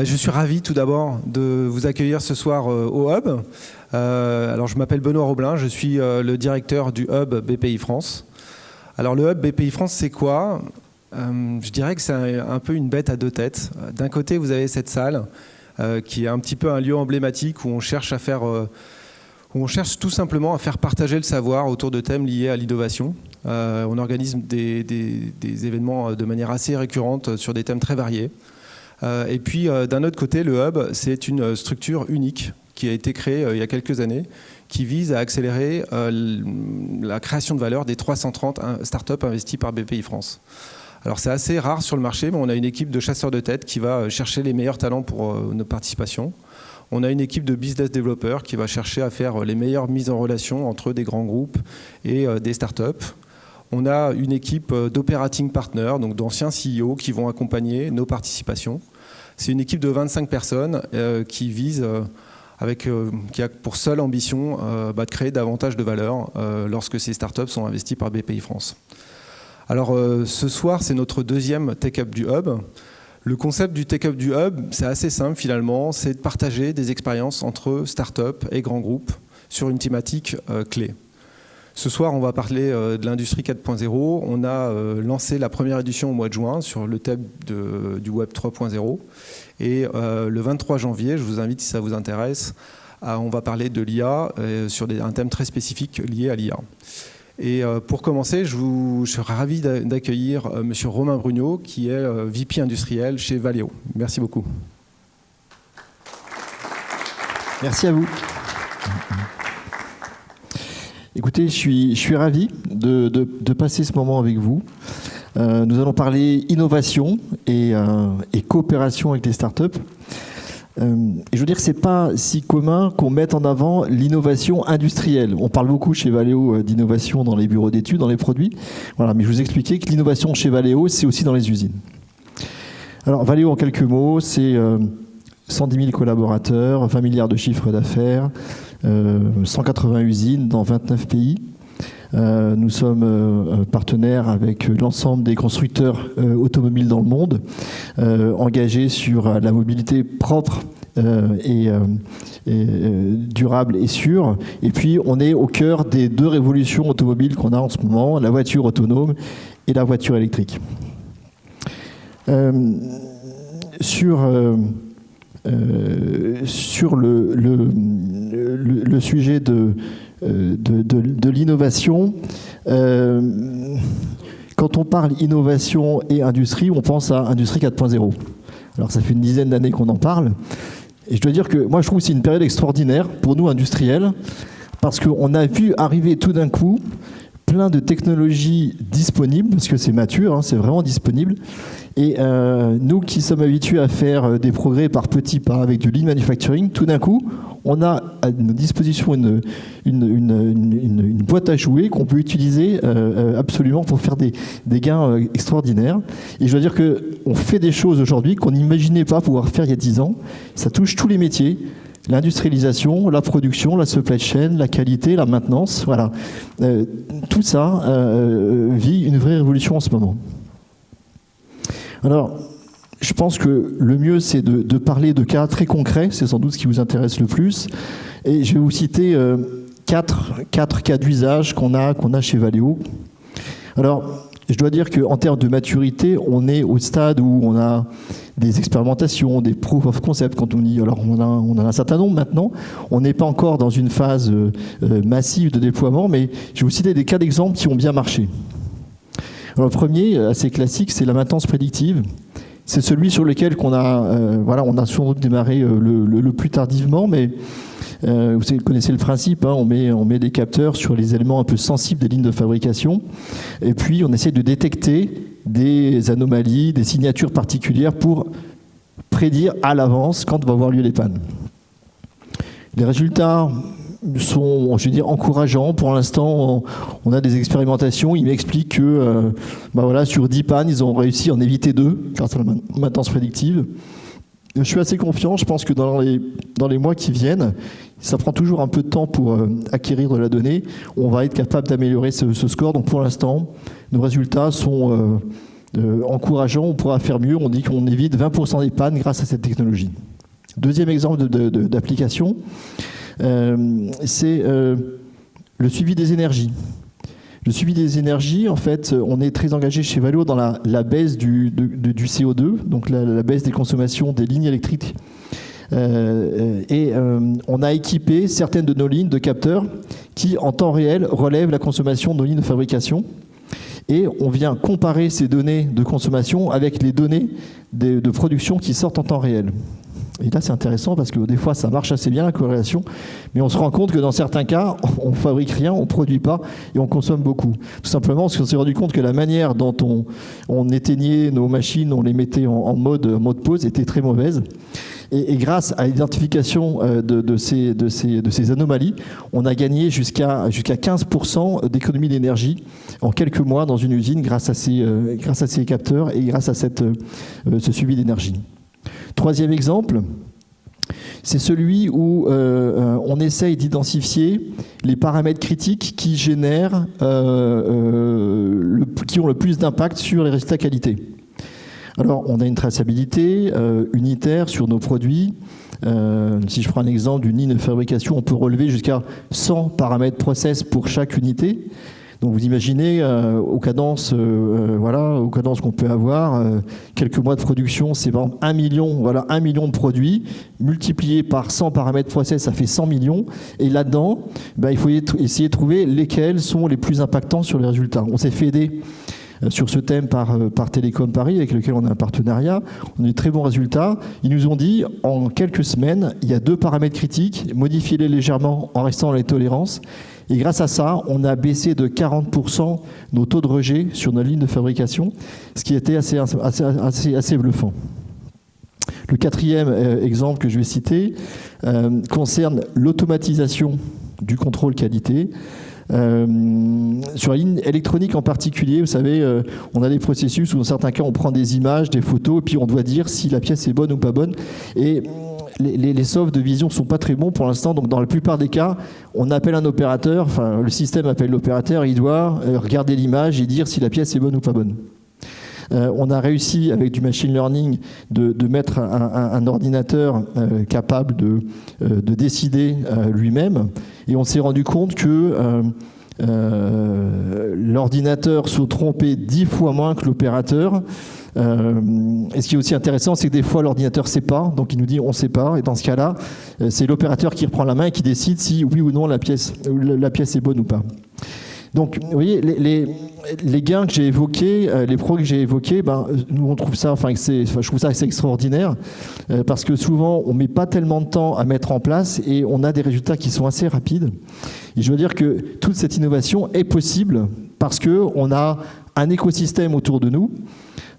Je suis ravi tout d'abord de vous accueillir ce soir au Hub. Alors je m'appelle Benoît Roblin, je suis le directeur du Hub BPI France. Alors le Hub BPI France, c'est quoi ? Je dirais que c'est un peu une bête à deux têtes. D'un côté, vous avez cette salle qui est un petit peu un lieu emblématique où on cherche tout simplement à faire partager le savoir autour de thèmes liés à l'innovation. On organise des événements de manière assez récurrente sur des thèmes très variés. Et puis d'un autre côté, le Hub, c'est une structure unique qui a été créée il y a quelques années, qui vise à accélérer la création de valeur des 330 startups investies par BPI France. Alors c'est assez rare sur le marché, mais on a une équipe de chasseurs de tête qui va chercher les meilleurs talents pour nos participations. On a une équipe de business développeurs qui va chercher à faire les meilleures mises en relation entre des grands groupes et des startups. On a une équipe d'operating partners, donc d'anciens CEO qui vont accompagner nos participations. C'est une équipe de 25 personnes qui a pour seule ambition de créer davantage de valeur lorsque ces startups sont investies par BPI France. Alors ce soir, c'est notre deuxième Tech Up du Hub. Le concept du Tech Up du Hub, c'est assez simple finalement, c'est de partager des expériences entre startups et grands groupes sur une thématique clé. Ce soir, on va parler de l'industrie 4.0. On a lancé la première édition au mois de juin sur le thème du Web 3.0. Et le 23 janvier, je vous invite, si ça vous intéresse, on va parler de l'IA sur un thème très spécifique lié à l'IA. Et pour commencer, je serais ravi d'accueillir M. Romain Brugnot, qui est VP industriel chez Valeo. Merci beaucoup. Merci à vous. Écoutez, je suis ravi de passer ce moment avec vous. Nous allons parler innovation et coopération avec les startups. Et je veux dire que ce n'est pas si commun qu'on mette en avant l'innovation industrielle. On parle beaucoup chez Valeo d'innovation dans les bureaux d'études, dans les produits. Voilà, mais je vous expliquais que l'innovation chez Valeo, c'est aussi dans les usines. Alors Valeo, en quelques mots, c'est 110 000 collaborateurs, 20 milliards de chiffre d'affaires, 180 usines dans 29 pays. Nous sommes partenaires avec l'ensemble des constructeurs automobiles dans le monde, engagés sur la mobilité propre et durable et sûre. Et puis, on est au cœur des deux révolutions automobiles qu'on a en ce moment, la voiture autonome et la voiture électrique. Sur le sujet de l'innovation, quand on parle innovation et industrie, on pense à Industrie 4.0. Alors ça fait une dizaine d'années qu'on en parle, et je dois dire que moi je trouve que c'est une période extraordinaire pour nous industriels, parce qu'on a vu arriver tout d'un coup plein de technologies disponibles, parce que c'est mature, hein, c'est vraiment disponible. Et nous qui sommes habitués à faire des progrès par petits pas avec du lean manufacturing, tout d'un coup, on a à notre disposition une boîte à jouer qu'on peut utiliser absolument pour faire des gains extraordinaires. Et je dois dire qu'on fait des choses aujourd'hui qu'on n'imaginait pas pouvoir faire il y a 10 ans. Ça touche tous les métiers. L'industrialisation, la production, la supply chain, la qualité, la maintenance, voilà. Tout ça vit une vraie révolution en ce moment. Alors, je pense que le mieux, c'est de parler de cas très concrets, c'est sans doute ce qui vous intéresse le plus. Et je vais vous citer quatre cas d'usage qu'on a chez Valeo. Alors, je dois dire qu'en termes de maturité, on est au stade où on a des expérimentations, des proof of concept, quand on dit. Alors, on en a un certain nombre maintenant. On n'est pas encore dans une phase massive de déploiement, mais je vais vous citer des cas d'exemple qui ont bien marché. Alors, le premier, assez classique, c'est la maintenance prédictive. C'est celui sur lequel on a sans doute démarré le plus tardivement, mais vous connaissez le principe, hein, on met des capteurs sur les éléments un peu sensibles des lignes de fabrication, et puis on essaie de détecter des anomalies, des signatures particulières pour prédire à l'avance quand va avoir lieu les pannes. Les résultats sont, je veux dire, encourageants. Pour l'instant, on a des expérimentations. Ils m'expliquent que sur 10 pannes, ils ont réussi à en éviter 2 grâce à la maintenance prédictive. Je suis assez confiant. Je pense que dans les mois qui viennent, ça prend toujours un peu de temps pour acquérir de la donnée. On va être capable d'améliorer ce score. Donc pour l'instant, nos résultats sont encourageant, on pourra faire mieux. On dit qu'on évite 20% des pannes grâce à cette technologie. Deuxième exemple d'application, c'est le suivi des énergies. Le suivi des énergies, en fait, on est très engagé chez Valeo dans la baisse du CO2, donc la baisse des consommations des lignes électriques. On a équipé certaines de nos lignes de capteurs qui, en temps réel, relèvent la consommation de nos lignes de fabrication. Et on vient comparer ces données de consommation avec les données de production qui sortent en temps réel. Et là, c'est intéressant parce que des fois, ça marche assez bien, la corrélation, mais on se rend compte que dans certains cas, on ne fabrique rien, on ne produit pas et on consomme beaucoup. Tout simplement parce qu'on s'est rendu compte que la manière dont on éteignait nos machines, on les mettait en mode pause, était très mauvaise. Et grâce à l'identification de ces anomalies, on a gagné jusqu'à 15% d'économie d'énergie en quelques mois dans une usine grâce à ces capteurs et grâce à ce suivi d'énergie. Troisième exemple, c'est celui où on essaye d'identifier les paramètres critiques qui génèrent, qui ont le plus d'impact sur les résultats qualité. Alors, on a une traçabilité unitaire sur nos produits. Si je prends un exemple d'une ligne de fabrication, on peut relever jusqu'à 100 paramètres process pour chaque unité. Donc vous imaginez aux cadences qu'on peut avoir, quelques mois de production, c'est par exemple 1 million de produits, multiplié par 100 paramètres process, ça fait 100 millions. Et là-dedans, il faut essayer de trouver lesquels sont les plus impactants sur les résultats. On s'est fait aider sur ce thème par Télécom Paris, avec lequel on a un partenariat. On a eu de très bons résultats. Ils nous ont dit, en quelques semaines, il y a 2 paramètres critiques, modifiez-les légèrement en restant dans les tolérances. Et grâce à ça, on a baissé de 40% nos taux de rejet sur nos lignes de fabrication, ce qui était assez bluffant. Le quatrième exemple que je vais citer concerne l'automatisation du contrôle qualité. Sur la ligne électronique en particulier, vous savez, on a des processus où dans certains cas on prend des images, des photos, et puis on doit dire si la pièce est bonne ou pas bonne. Et les softs de vision ne sont pas très bons pour l'instant, donc dans la plupart des cas, on appelle un opérateur, enfin le système appelle l'opérateur, il doit regarder l'image et dire si la pièce est bonne ou pas bonne. On a réussi avec du machine learning de mettre un ordinateur capable de décider lui-même, et on s'est rendu compte que l'ordinateur se trompait 10 fois moins que l'opérateur. Et ce qui est aussi intéressant, c'est que des fois l'ordinateur ne sait pas, donc il nous dit on ne sait pas, et dans ce cas-là, c'est l'opérateur qui reprend la main et qui décide si oui ou non la pièce est bonne ou pas. Donc, vous voyez, les gains que j'ai évoqués, les progrès que j'ai évoqués, nous on trouve ça, je trouve ça assez extraordinaire, parce que souvent on met pas tellement de temps à mettre en place et on a des résultats qui sont assez rapides. Et je veux dire que toute cette innovation est possible parce que on a un écosystème autour de nous.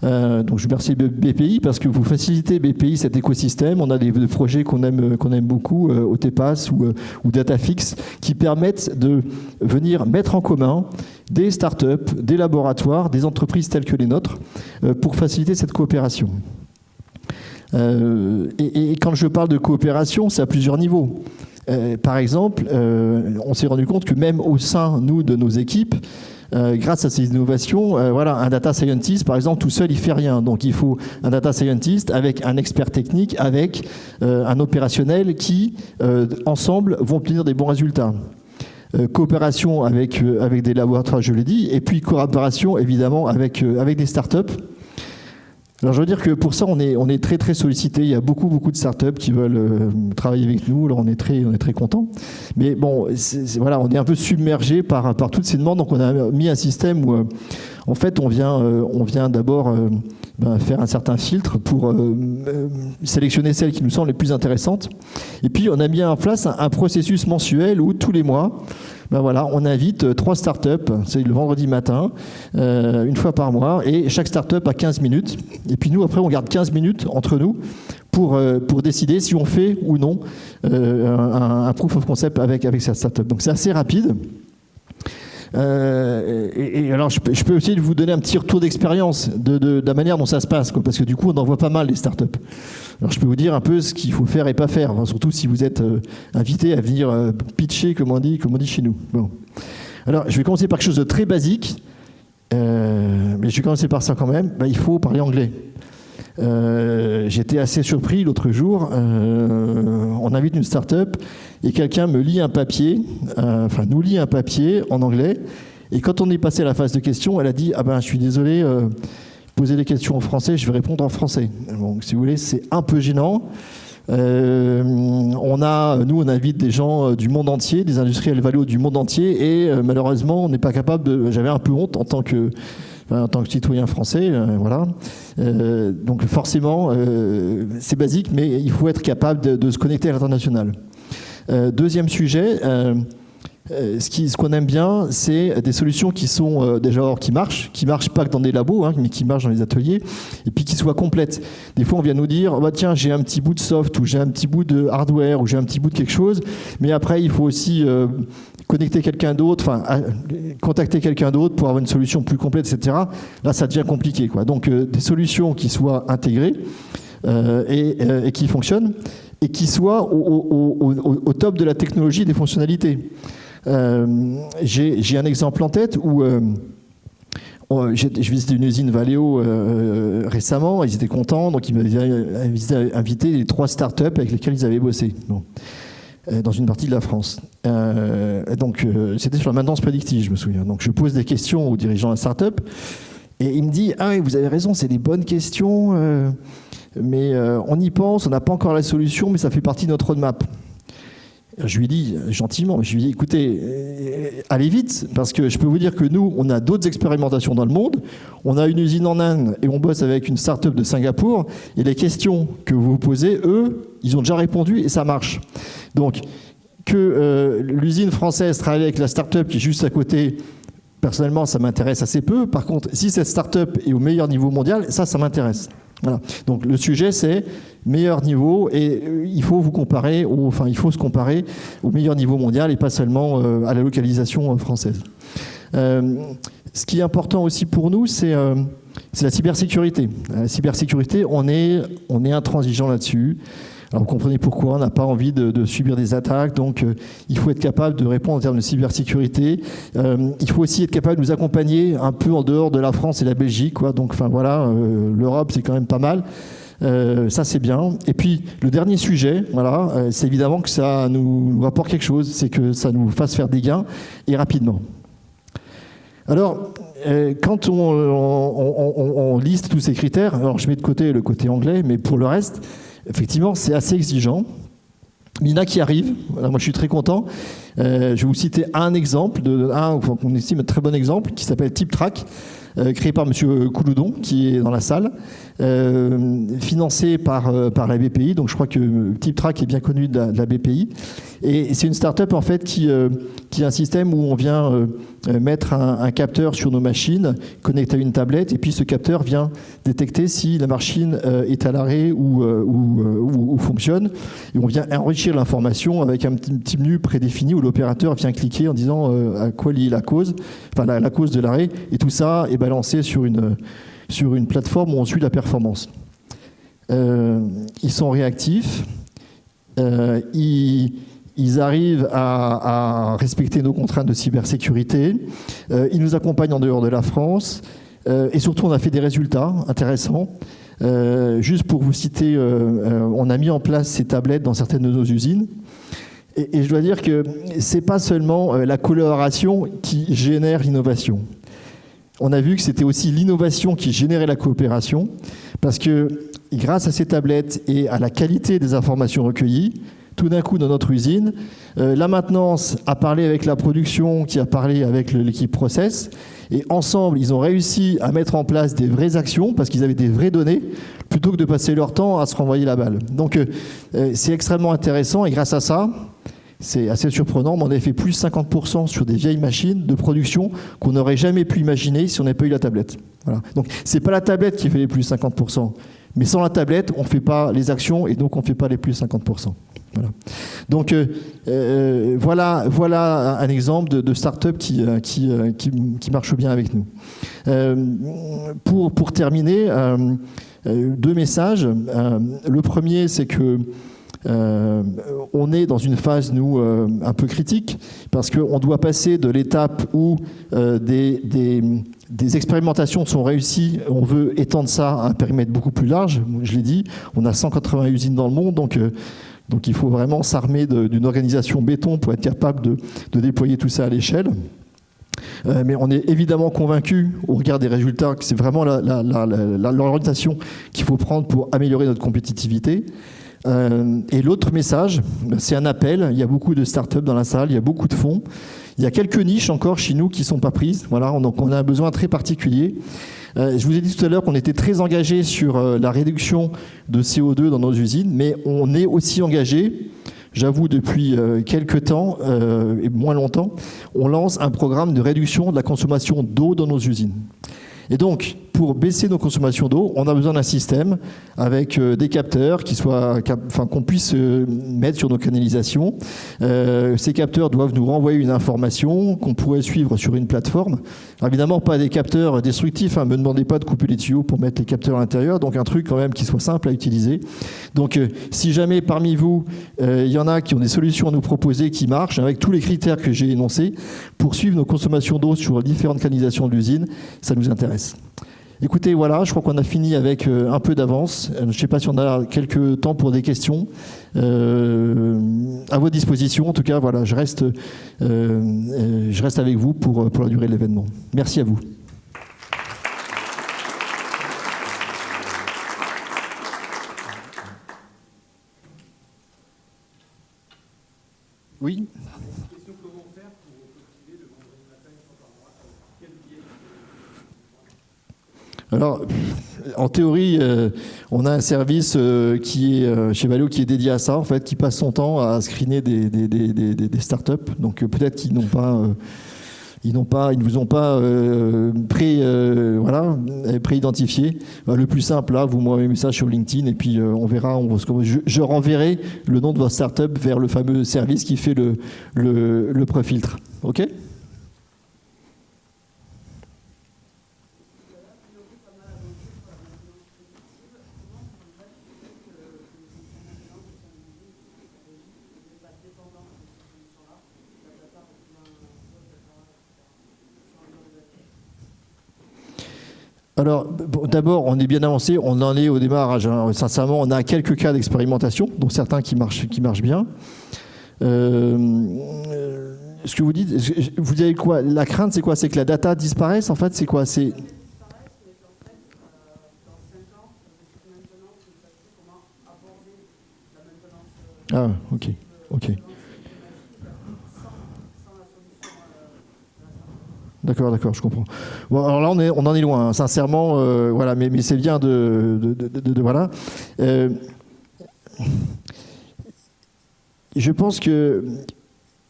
Donc je remercie BPI parce que vous facilitez BPI cet écosystème. On a des projets qu'on aime beaucoup, OTPass ou DataFix, qui permettent de venir mettre en commun des startups, des laboratoires, des entreprises telles que les nôtres pour faciliter cette coopération. Et quand je parle de coopération, c'est à plusieurs niveaux. Par exemple, on s'est rendu compte que même au sein, nous, de nos équipes, grâce à ces innovations, un data scientist, par exemple, tout seul, il ne fait rien. Donc, il faut un data scientist avec un expert technique, avec un opérationnel qui, ensemble, vont obtenir des bons résultats. Coopération avec des laboratoires, je l'ai dit, et puis coopération, évidemment, avec des startups. Alors je veux dire que pour ça on est très très sollicité. Il y a beaucoup de startups qui veulent travailler avec nous. Alors on est très contents. Mais bon, on est un peu submergé par toutes ces demandes. Donc on a mis un système où en fait on vient d'abord faire un certain filtre pour sélectionner celles qui nous semblent les plus intéressantes. Et puis on a mis en place un processus mensuel où tous les mois, on invite 3 startups, c'est le vendredi matin, une fois par mois, et chaque startup a 15 minutes. Et puis nous, après, on garde 15 minutes entre nous pour décider si on fait ou non un proof of concept avec cette startup. Donc c'est assez rapide. Et alors, je peux aussi vous donner un petit retour d'expérience de la manière dont ça se passe, parce que du coup, on en voit pas mal les startups. Alors, je peux vous dire un peu ce qu'il faut faire et pas faire, surtout si vous êtes invité à venir pitcher, comme on dit chez nous. Bon. Alors, je vais commencer par quelque chose de très basique. Mais je vais commencer par ça quand même. Il faut parler anglais. J'étais assez surpris l'autre jour. On invite une start-up et quelqu'un me lit un papier, nous lit un papier en anglais. Et quand on est passé à la phase de questions, elle a dit je suis désolé, posez des questions en français, je vais répondre en français. Donc, si vous voulez, c'est un peu gênant. On invite des gens du monde entier, des industriels Valeo du monde entier, et malheureusement, on n'est pas capable de. J'avais un peu honte en tant que citoyen français, voilà. Donc forcément, c'est basique, mais il faut être capable de se connecter à l'international. Deuxième sujet. Ce qu'on aime bien, c'est des solutions qui sont qui marchent pas que dans des labos, mais qui marchent dans les ateliers, et puis qui soient complètes. Des fois, on vient nous dire, tiens, j'ai un petit bout de soft, ou j'ai un petit bout de hardware, ou j'ai un petit bout de quelque chose, mais après, il faut aussi connecter quelqu'un d'autre, contacter quelqu'un d'autre pour avoir une solution plus complète, etc. Là, ça devient compliqué, quoi. Donc, des solutions qui soient intégrées et qui fonctionnent, et qui soient au top de la technologie et des fonctionnalités. J'ai un exemple en tête où j'ai visité une usine Valeo récemment, ils étaient contents, donc ils m'avaient invité les 3 startups avec lesquelles ils avaient bossé dans une partie de la France. C'était sur la maintenance prédictive, je me souviens. Donc je pose des questions aux dirigeants de la startup et il me dit vous avez raison, c'est des bonnes questions, mais on y pense, on n'a pas encore la solution, mais ça fait partie de notre roadmap. Je lui dis gentiment, écoutez, allez vite, parce que je peux vous dire que nous, on a d'autres expérimentations dans le monde. On a une usine en Inde et on bosse avec une start-up de Singapour. Et les questions que vous posez, eux, ils ont déjà répondu et ça marche. Donc, que l'usine française travaille avec la start-up qui est juste à côté, personnellement, ça m'intéresse assez peu. Par contre, si cette start-up est au meilleur niveau mondial, ça m'intéresse. Voilà. Donc le sujet c'est meilleur niveau et il faut se comparer au meilleur niveau mondial et pas seulement à la localisation française. Ce qui est important aussi pour nous, c'est la cybersécurité. La cybersécurité, on est intransigeant là-dessus. Alors vous comprenez pourquoi on n'a pas envie de subir des attaques, donc il faut être capable de répondre en termes de cybersécurité. Il faut aussi être capable de nous accompagner un peu en dehors de la France et la Belgique, quoi. Donc l'Europe c'est quand même pas mal. Ça c'est bien. Et puis le dernier sujet, c'est évidemment que ça nous rapporte quelque chose, c'est que ça nous fasse faire des gains et rapidement. Alors, quand on liste tous ces critères, alors je mets de côté le côté anglais, mais pour le reste, effectivement, c'est assez exigeant. Il y en a qui arrivent. Alors moi, je suis très content. Je vais vous citer un exemple, qu'on estime un très bon exemple, qui s'appelle TipTrack, créé par M. Couloudon, qui est dans la salle, financé par la BPI. Donc je crois que TipTrack est bien connu de la BPI. Et c'est une start-up en fait qui a un système où on vient mettre un capteur sur nos machines, connecté à une tablette, et puis ce capteur vient détecter si la machine est à l'arrêt ou fonctionne. Et on vient enrichir l'information avec un petit menu prédéfini où l'opérateur vient cliquer en disant à quoi liée la cause, la cause de l'arrêt, et tout ça est balancé sur une plateforme où on suit la performance. Ils sont réactifs, ils arrivent à respecter nos contraintes de cybersécurité, ils nous accompagnent en dehors de la France, et surtout on a fait des résultats intéressants. Juste pour vous citer, on a mis en place ces tablettes dans certaines de nos usines. Et je dois dire que ce n'est pas seulement la collaboration qui génère l'innovation. On a vu que c'était aussi l'innovation qui générait la coopération, parce que grâce à ces tablettes et à la qualité des informations recueillies, tout d'un coup dans notre usine, la maintenance a parlé avec la production qui a parlé avec l'équipe process, et ensemble ils ont réussi à mettre en place des vraies actions parce qu'ils avaient des vraies données plutôt que de passer leur temps à se renvoyer la balle. Donc c'est extrêmement intéressant, et grâce à ça, c'est assez surprenant, mais on avait fait plus 50% sur des vieilles machines de production qu'on n'aurait jamais pu imaginer si on n'avait pas eu la tablette. Voilà. Donc c'est pas la tablette qui fait les plus 50%, mais sans la tablette, on ne fait pas les actions et donc on ne fait pas les plus 50%. Voilà. Donc voilà un exemple de start-up qui marche bien avec nous. Pour terminer, 2 messages. Le premier, c'est que On est dans une phase, nous, un peu critique, parce qu'on doit passer de l'étape où des expérimentations sont réussies, on veut étendre ça à un périmètre beaucoup plus large. Je l'ai dit, on a 180 usines dans le monde, donc il faut vraiment s'armer d'une organisation béton pour être capable de déployer tout ça à l'échelle. Mais on est évidemment convaincu, au regard des résultats, que c'est vraiment l'orientation qu'il faut prendre pour améliorer notre compétitivité. Et l'autre message, c'est un appel. Il y a beaucoup de startups dans la salle, il y a beaucoup de fonds. Il y a quelques niches encore chez nous qui ne sont pas prises. Voilà, donc on a un besoin très particulier. Je vous ai dit tout à l'heure qu'on était très engagé sur la réduction de CO2 dans nos usines, mais on est aussi engagé, j'avoue depuis quelques temps, et moins longtemps, on lance un programme de réduction de la consommation d'eau dans nos usines. Et donc, pour baisser nos consommations d'eau, on a besoin d'un système avec des capteurs qu'on puisse mettre sur nos canalisations. Ces capteurs doivent nous renvoyer une information qu'on pourrait suivre sur une plateforme. Alors, évidemment, pas des capteurs destructifs. Ne me demandez pas de couper les tuyaux pour mettre les capteurs à l'intérieur. Donc, un truc quand même qui soit simple à utiliser. Donc, si jamais parmi vous, il y en a qui ont des solutions à nous proposer qui marchent, avec tous les critères que j'ai énoncés, pour suivre nos consommations d'eau sur les différentes canalisations de l'usine, ça nous intéresse. Écoutez, voilà, je crois qu'on a fini avec un peu d'avance. Je ne sais pas si on a quelques temps pour des questions. À votre disposition. En tout cas, voilà, je reste avec vous pour la durée de l'événement. Merci à vous. Oui. Alors, en théorie, on a un service qui est chez Valeo qui est dédié à ça, en fait, qui passe son temps à screener des startups. Donc peut-être qu'ils n'ont pas, ils ne vous ont pas pré-identifié. Le plus simple, là, vous m'envoyez un message sur LinkedIn et puis on verra. Je renverrai le nom de votre startup vers le fameux service qui fait le pré-filtre. OK ? Alors, d'abord, on est bien avancé, on en est au démarrage. Sincèrement, on a quelques cas d'expérimentation, dont certains qui marchent bien. Ce que vous dites, vous avez quoi? La crainte, c'est quoi? C'est que la data disparaisse, en fait? C'est quoi? C'est... Ah, ok. D'accord, je comprends. Bon, alors là, on en est loin, hein, sincèrement, voilà, mais c'est bien de voilà. Je pense que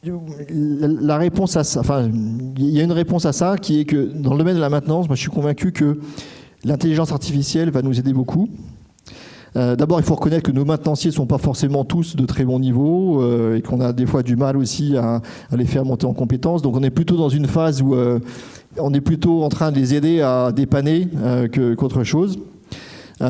la réponse à ça, enfin, il y a une réponse à ça qui est que dans le domaine de la maintenance, moi, je suis convaincu que l'intelligence artificielle va nous aider beaucoup. D'abord, il faut reconnaître que nos maintenanciers ne sont pas forcément tous de très bon niveau et qu'on a des fois du mal aussi à les faire monter en compétences. Donc on est plutôt dans une phase où on est plutôt en train de les aider à dépanner qu'autre chose. Tout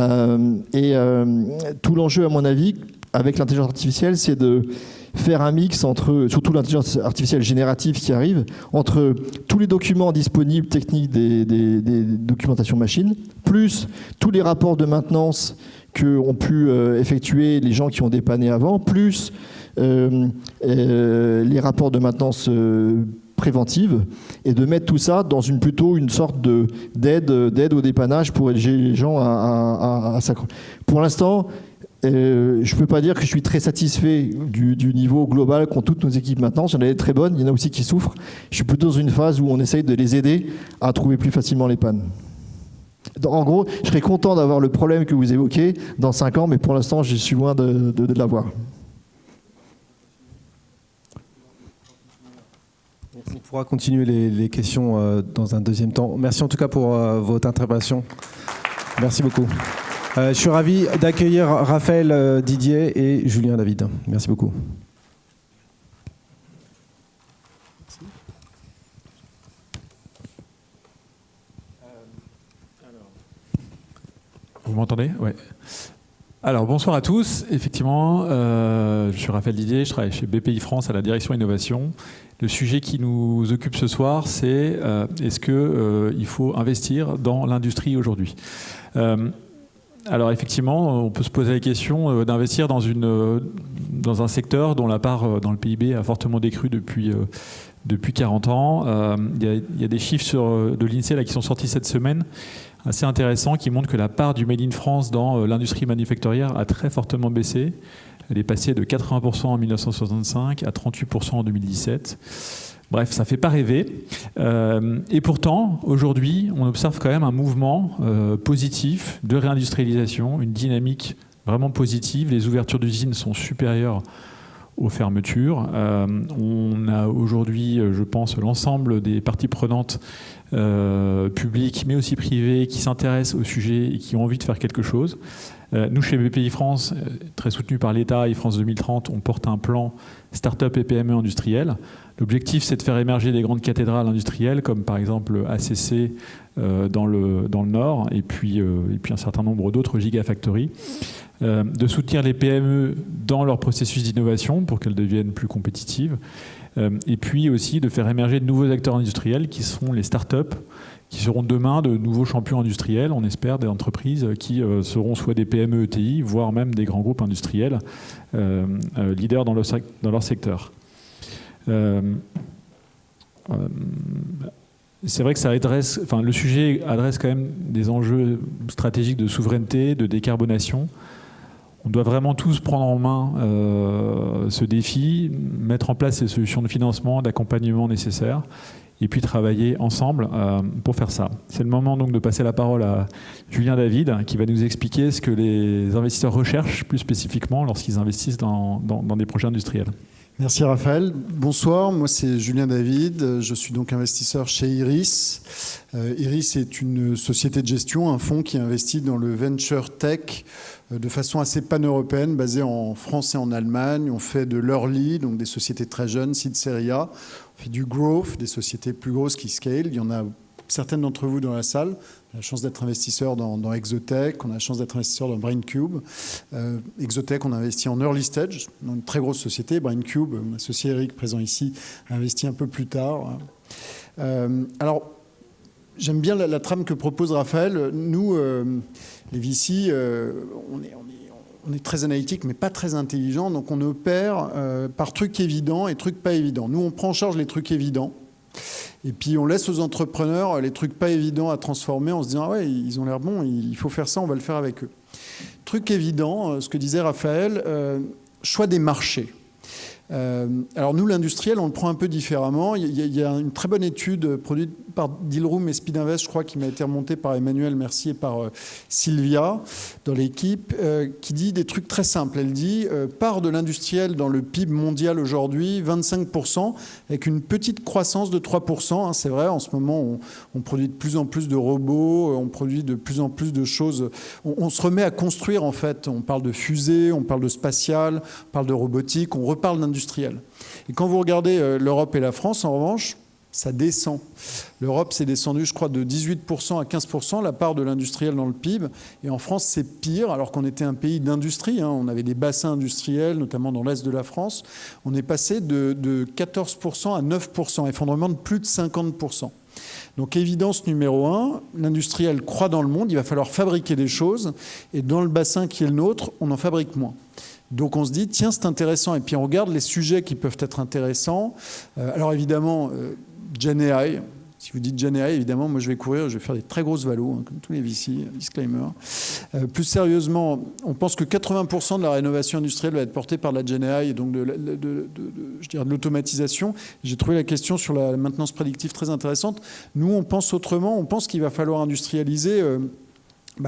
l'enjeu, à mon avis, avec l'intelligence artificielle, c'est de faire un mix entre, surtout l'intelligence artificielle générative qui arrive, entre tous les documents disponibles techniques des documentations machines, plus tous les rapports de maintenance qu'ont pu effectuer les gens qui ont dépanné avant, plus les rapports de maintenance préventive, et de mettre tout ça dans plutôt une sorte d'aide au dépannage pour aider les gens à s'accrocher. Pour l'instant, je ne peux pas dire que je suis très satisfait du niveau global qu'ont toutes nos équipes maintenant. Il y en a des très bonnes, il y en a aussi qui souffrent. Je suis plutôt dans une phase où on essaye de les aider à trouver plus facilement les pannes. En gros, je serais content d'avoir le problème que vous évoquez dans 5 ans, mais pour l'instant, je suis loin de l'avoir. On pourra continuer les questions dans un deuxième temps. Merci en tout cas pour votre intervention. Merci beaucoup. Je suis ravi d'accueillir Raphaël Didier et Julien David. Merci beaucoup. Vous m'entendez? Ouais. Alors bonsoir à tous. Effectivement, je suis Raphaël Didier, je travaille chez BPI France à la direction innovation. Le sujet qui nous occupe ce soir, c'est est-ce qu'il faut investir dans l'industrie aujourd'hui ? Alors effectivement, on peut se poser la question d'investir dans un secteur dont la part dans le PIB a fortement décru depuis 40 ans. Il y a des chiffres de l'INSEE là, qui sont sortis cette semaine, assez intéressants, qui montrent que la part du Made in France dans l'industrie manufacturière a très fortement baissé. Elle est passée de 80% en 1965 à 38% en 2017. Bref, ça ne fait pas rêver. Et pourtant, aujourd'hui, on observe quand même un mouvement positif de réindustrialisation, une dynamique vraiment positive. Les ouvertures d'usines sont supérieures aux fermetures. On a aujourd'hui, je pense, l'ensemble des parties prenantes publiques, mais aussi privées, qui s'intéressent au sujet et qui ont envie de faire quelque chose. Nous, chez BPI France, très soutenu par l'État et France 2030, on porte un plan start-up et PME industriel. L'objectif, c'est de faire émerger des grandes cathédrales industrielles, comme par exemple ACC dans le Nord, et puis un certain nombre d'autres gigafactories. De soutenir les PME dans leur processus d'innovation pour qu'elles deviennent plus compétitives. Et puis aussi de faire émerger de nouveaux acteurs industriels qui seront les start-up, qui seront demain de nouveaux champions industriels, on espère, des entreprises qui seront soit des PME ETI, voire même des grands groupes industriels leaders dans leur secteur. C'est vrai que le sujet adresse quand même des enjeux stratégiques de souveraineté, de décarbonation. On doit vraiment tous prendre en main ce défi, mettre en place ces solutions de financement, d'accompagnement nécessaires, et puis travailler ensemble pour faire ça. C'est le moment donc de passer la parole à Julien David, qui va nous expliquer ce que les investisseurs recherchent plus spécifiquement lorsqu'ils investissent dans des projets industriels. Merci Raphaël. Bonsoir, moi c'est Julien David, je suis donc investisseur chez Iris. Iris est une société de gestion, un fonds qui investit dans le venture tech de façon assez pan-européenne, basée en France et en Allemagne. On fait de l'early, donc des sociétés très jeunes, seed série A. On fait du growth, des sociétés plus grosses qui scale. Il y en a certaines d'entre vous dans la salle. On a la chance d'être investisseur dans Exotech, on a la chance d'être investisseur dans Braincube. Exotech, on a investi en early stage, dans une très grosse société. Braincube, mon associé Eric, présent ici, a investi un peu plus tard. Alors, j'aime bien la trame que propose Raphaël. Nous, les VC, on est très analytique, mais pas très intelligent. Donc, on opère par trucs évidents et trucs pas évidents. Nous, on prend en charge les trucs évidents. Et puis on laisse aux entrepreneurs les trucs pas évidents à transformer en se disant ah ouais, ils ont l'air bons, il faut faire ça, on va le faire avec eux. Truc évident, ce que disait Raphaël, choix des marchés. Alors nous, l'industriel, on le prend un peu différemment. Il y a une très bonne étude produite par Dealroom et Speed Invest, je crois, qui m'a été remontée par Emmanuel Mercier et par Sylvia dans l'équipe, qui dit des trucs très simples. Elle dit part de l'industriel dans le PIB mondial aujourd'hui, 25%, avec une petite croissance de 3%. Hein, c'est vrai, en ce moment, on produit de plus en plus de robots, on produit de plus en plus de choses. On se remet à construire, en fait. On parle de fusées, on parle de spatial, on parle de robotique, on reparle d'industriel. Et quand vous regardez l'Europe et la France, en revanche, ça descend. L'Europe s'est descendue, je crois, de 18% à 15%, la part de l'industriel dans le PIB. Et en France, c'est pire, alors qu'on était un pays d'industrie. Hein. On avait des bassins industriels, notamment dans l'est de la France. On est passé de 14% à 9%, effondrement de plus de 50%. Donc évidence numéro 1, l'industriel croît dans le monde, il va falloir fabriquer des choses. Et dans le bassin qui est le nôtre, on en fabrique moins. Donc on se dit, tiens, c'est intéressant. Et puis on regarde les sujets qui peuvent être intéressants. Alors évidemment, GenAI. Si vous dites GenAI, évidemment, moi je vais courir, je vais faire des très grosses valos, hein, comme tous les VC, disclaimer. Plus sérieusement, on pense que 80% de la rénovation industrielle va être portée par la GenAI, et donc je dirais de l'automatisation. J'ai trouvé la question sur la maintenance prédictive très intéressante. Nous, on pense autrement, on pense qu'il va falloir industrialiser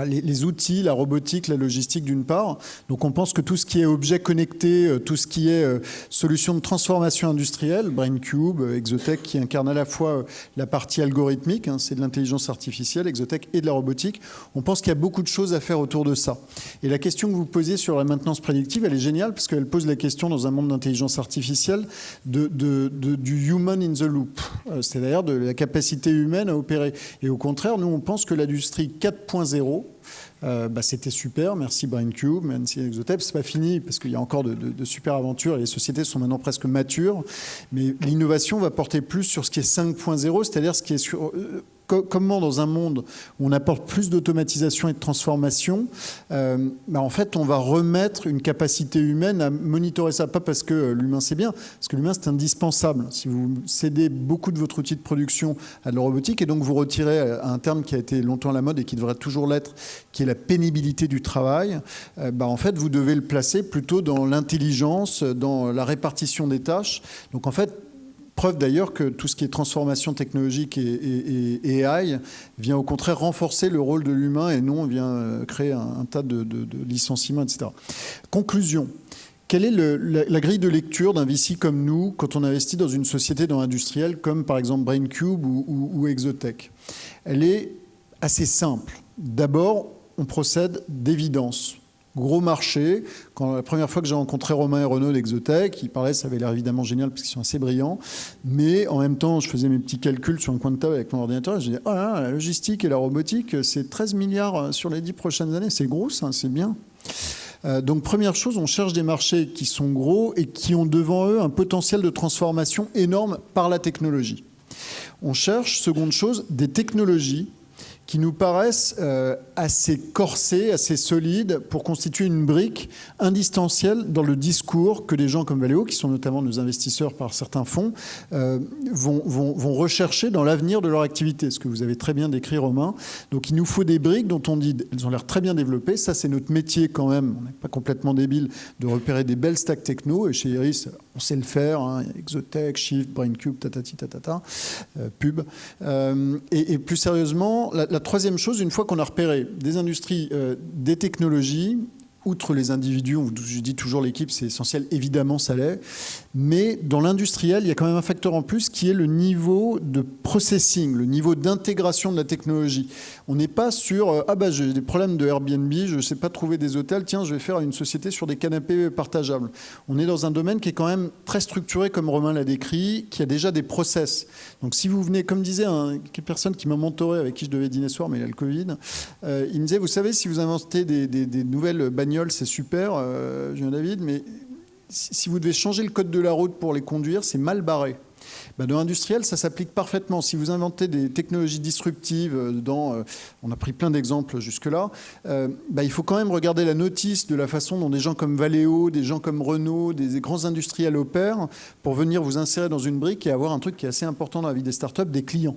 les outils, la robotique, la logistique d'une part. Donc on pense que tout ce qui est objet connecté, tout ce qui est solution de transformation industrielle, Braincube, Exotech qui incarne à la fois la partie algorithmique, hein, c'est de l'intelligence artificielle, Exotech, et de la robotique, on pense qu'il y a beaucoup de choses à faire autour de ça. Et la question que vous posez sur la maintenance prédictive, elle est géniale parce qu'elle pose la question dans un monde d'intelligence artificielle du human in the loop, c'est-à-dire de la capacité humaine à opérer. Et au contraire, nous on pense que l'industrie 4.0 .0. C'était super, merci BrainCube, merci Exotech. C'est pas fini parce qu'il y a encore de super aventures et les sociétés sont maintenant presque matures. Mais l'innovation va porter plus sur ce qui est 5.0, c'est-à-dire ce qui est sur comment dans un monde où on apporte plus d'automatisation et de transformation, en fait, on va remettre une capacité humaine à monitorer ça. Pas parce que l'humain c'est bien, parce que l'humain c'est indispensable. Si vous cédez beaucoup de votre outil de production à de la robotique et donc vous retirez un terme qui a été longtemps à la mode et qui devrait toujours l'être, qui est la pénibilité du travail, en fait, vous devez le placer plutôt dans l'intelligence, dans la répartition des tâches. Donc en fait, preuve d'ailleurs que tout ce qui est transformation technologique et AI vient au contraire renforcer le rôle de l'humain et non vient créer un tas de licenciements, etc. Conclusion. Quelle est la grille de lecture d'un VC comme nous quand on investit dans une société dans l'industriel comme par exemple BrainCube ou Exotech? Elle est assez simple. D'abord, on procède d'évidence. Gros marché. Quand la première fois que j'ai rencontré Romain et Renaud d'Exotech, ils parlaient, ça avait l'air évidemment génial parce qu'ils sont assez brillants. Mais en même temps, je faisais mes petits calculs sur un coin de table avec mon ordinateur et je disais, oh là, la logistique et la robotique, c'est 13 milliards sur les 10 prochaines années. C'est gros, ça, c'est bien. Donc, première chose, on cherche des marchés qui sont gros et qui ont devant eux un potentiel de transformation énorme par la technologie. On cherche, seconde chose, des technologies qui nous paraissent assez corsées, assez solides pour constituer une brique indispensable dans le discours que des gens comme Valeo, qui sont notamment nos investisseurs par certains fonds, vont rechercher dans l'avenir de leur activité, ce que vous avez très bien décrit, Romain. Donc il nous faut des briques dont on dit elles ont l'air très bien développées. Ça, c'est notre métier quand même. On n'est pas complètement débile de repérer des belles stacks techno. Et chez Iris, on sait le faire. Hein. Il y a Exotech, Shift, BrainCube, tatati, tatata, pub. Et plus sérieusement, la troisième chose, une fois qu'on a repéré des industries, des technologies, outre les individus, je dis toujours l'équipe, c'est essentiel, évidemment ça l'est, mais dans l'industriel, il y a quand même un facteur en plus qui est le niveau de processing, le niveau d'intégration de la technologie. On n'est pas sur j'ai des problèmes de Airbnb, je ne sais pas trouver des hôtels, tiens, je vais faire une société sur des canapés partageables. On est dans un domaine qui est quand même très structuré, comme Romain l'a décrit, qui a déjà des process. Donc si vous venez, comme disait une personne qui m'a mentoré, avec qui je devais dîner ce soir, mais il y a le Covid, il me disait, vous savez, si vous inventez des nouvelles bagnoles, c'est super, Julien David, mais si vous devez changer le code de la route pour les conduire, c'est mal barré. Dans l'industriel, ça s'applique parfaitement. Si vous inventez des technologies disruptives, on a pris plein d'exemples jusque-là, il faut quand même regarder la notice de la façon dont des gens comme Valeo, des gens comme Renault, des grands industriels opèrent pour venir vous insérer dans une brique et avoir un truc qui est assez important dans la vie des startups, des clients.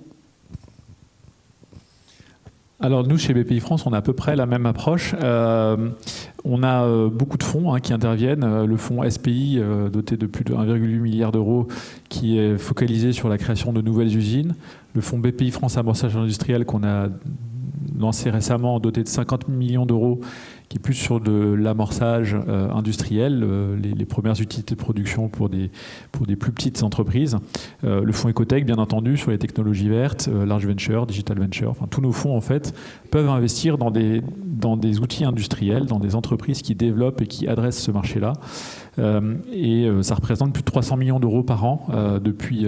Alors nous, chez BPI France, on a à peu près la même approche. On a beaucoup de fonds qui interviennent. Le fonds SPI, doté de plus de 1,8 milliard d'euros, qui est focalisé sur la création de nouvelles usines. Le fonds BPI France Amorçage Industriel, qu'on a lancé récemment, doté de 50 millions d'euros, qui est plus sur de l'amorçage industriel, les premières unités de production pour des plus petites entreprises. Le fonds Ecotech, bien entendu, sur les technologies vertes, Large Venture, Digital Venture. Enfin, tous nos fonds, en fait, peuvent investir dans des outils industriels, dans des entreprises qui développent et qui adressent ce marché-là. Ça représente plus de 300 millions d'euros par an depuis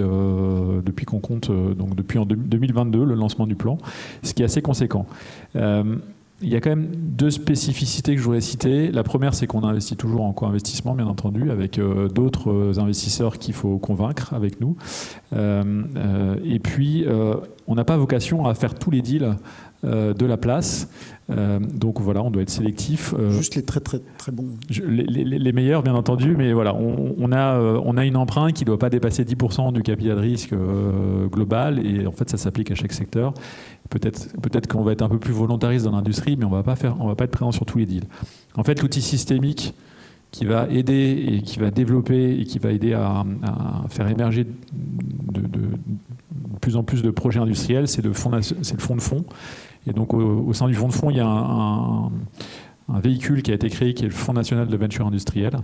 qu'on compte, donc depuis en 2022, le lancement du plan, ce qui est assez conséquent. Il y a quand même deux spécificités que je voudrais citer. La première, c'est qu'on investit toujours en co-investissement, bien entendu, avec d'autres investisseurs qu'il faut convaincre avec nous. Et puis, on n'a pas vocation à faire tous les deals de la place. Donc voilà, on doit être sélectif. Juste les très très très bons. Les meilleurs, bien entendu, mais voilà, on a une empreinte qui ne doit pas dépasser 10% du capital risque global, et en fait ça s'applique à chaque secteur. Peut-être qu'on va être un peu plus volontariste dans l'industrie, mais on va pas être présent sur tous les deals. En fait, l'outil systémique qui va aider et qui va développer et qui va aider à faire émerger de plus en plus de projets industriels, c'est le fonds de fonds. Et donc au sein du fonds de fonds, il y a un véhicule qui a été créé, qui est le Fonds national de venture industrielle,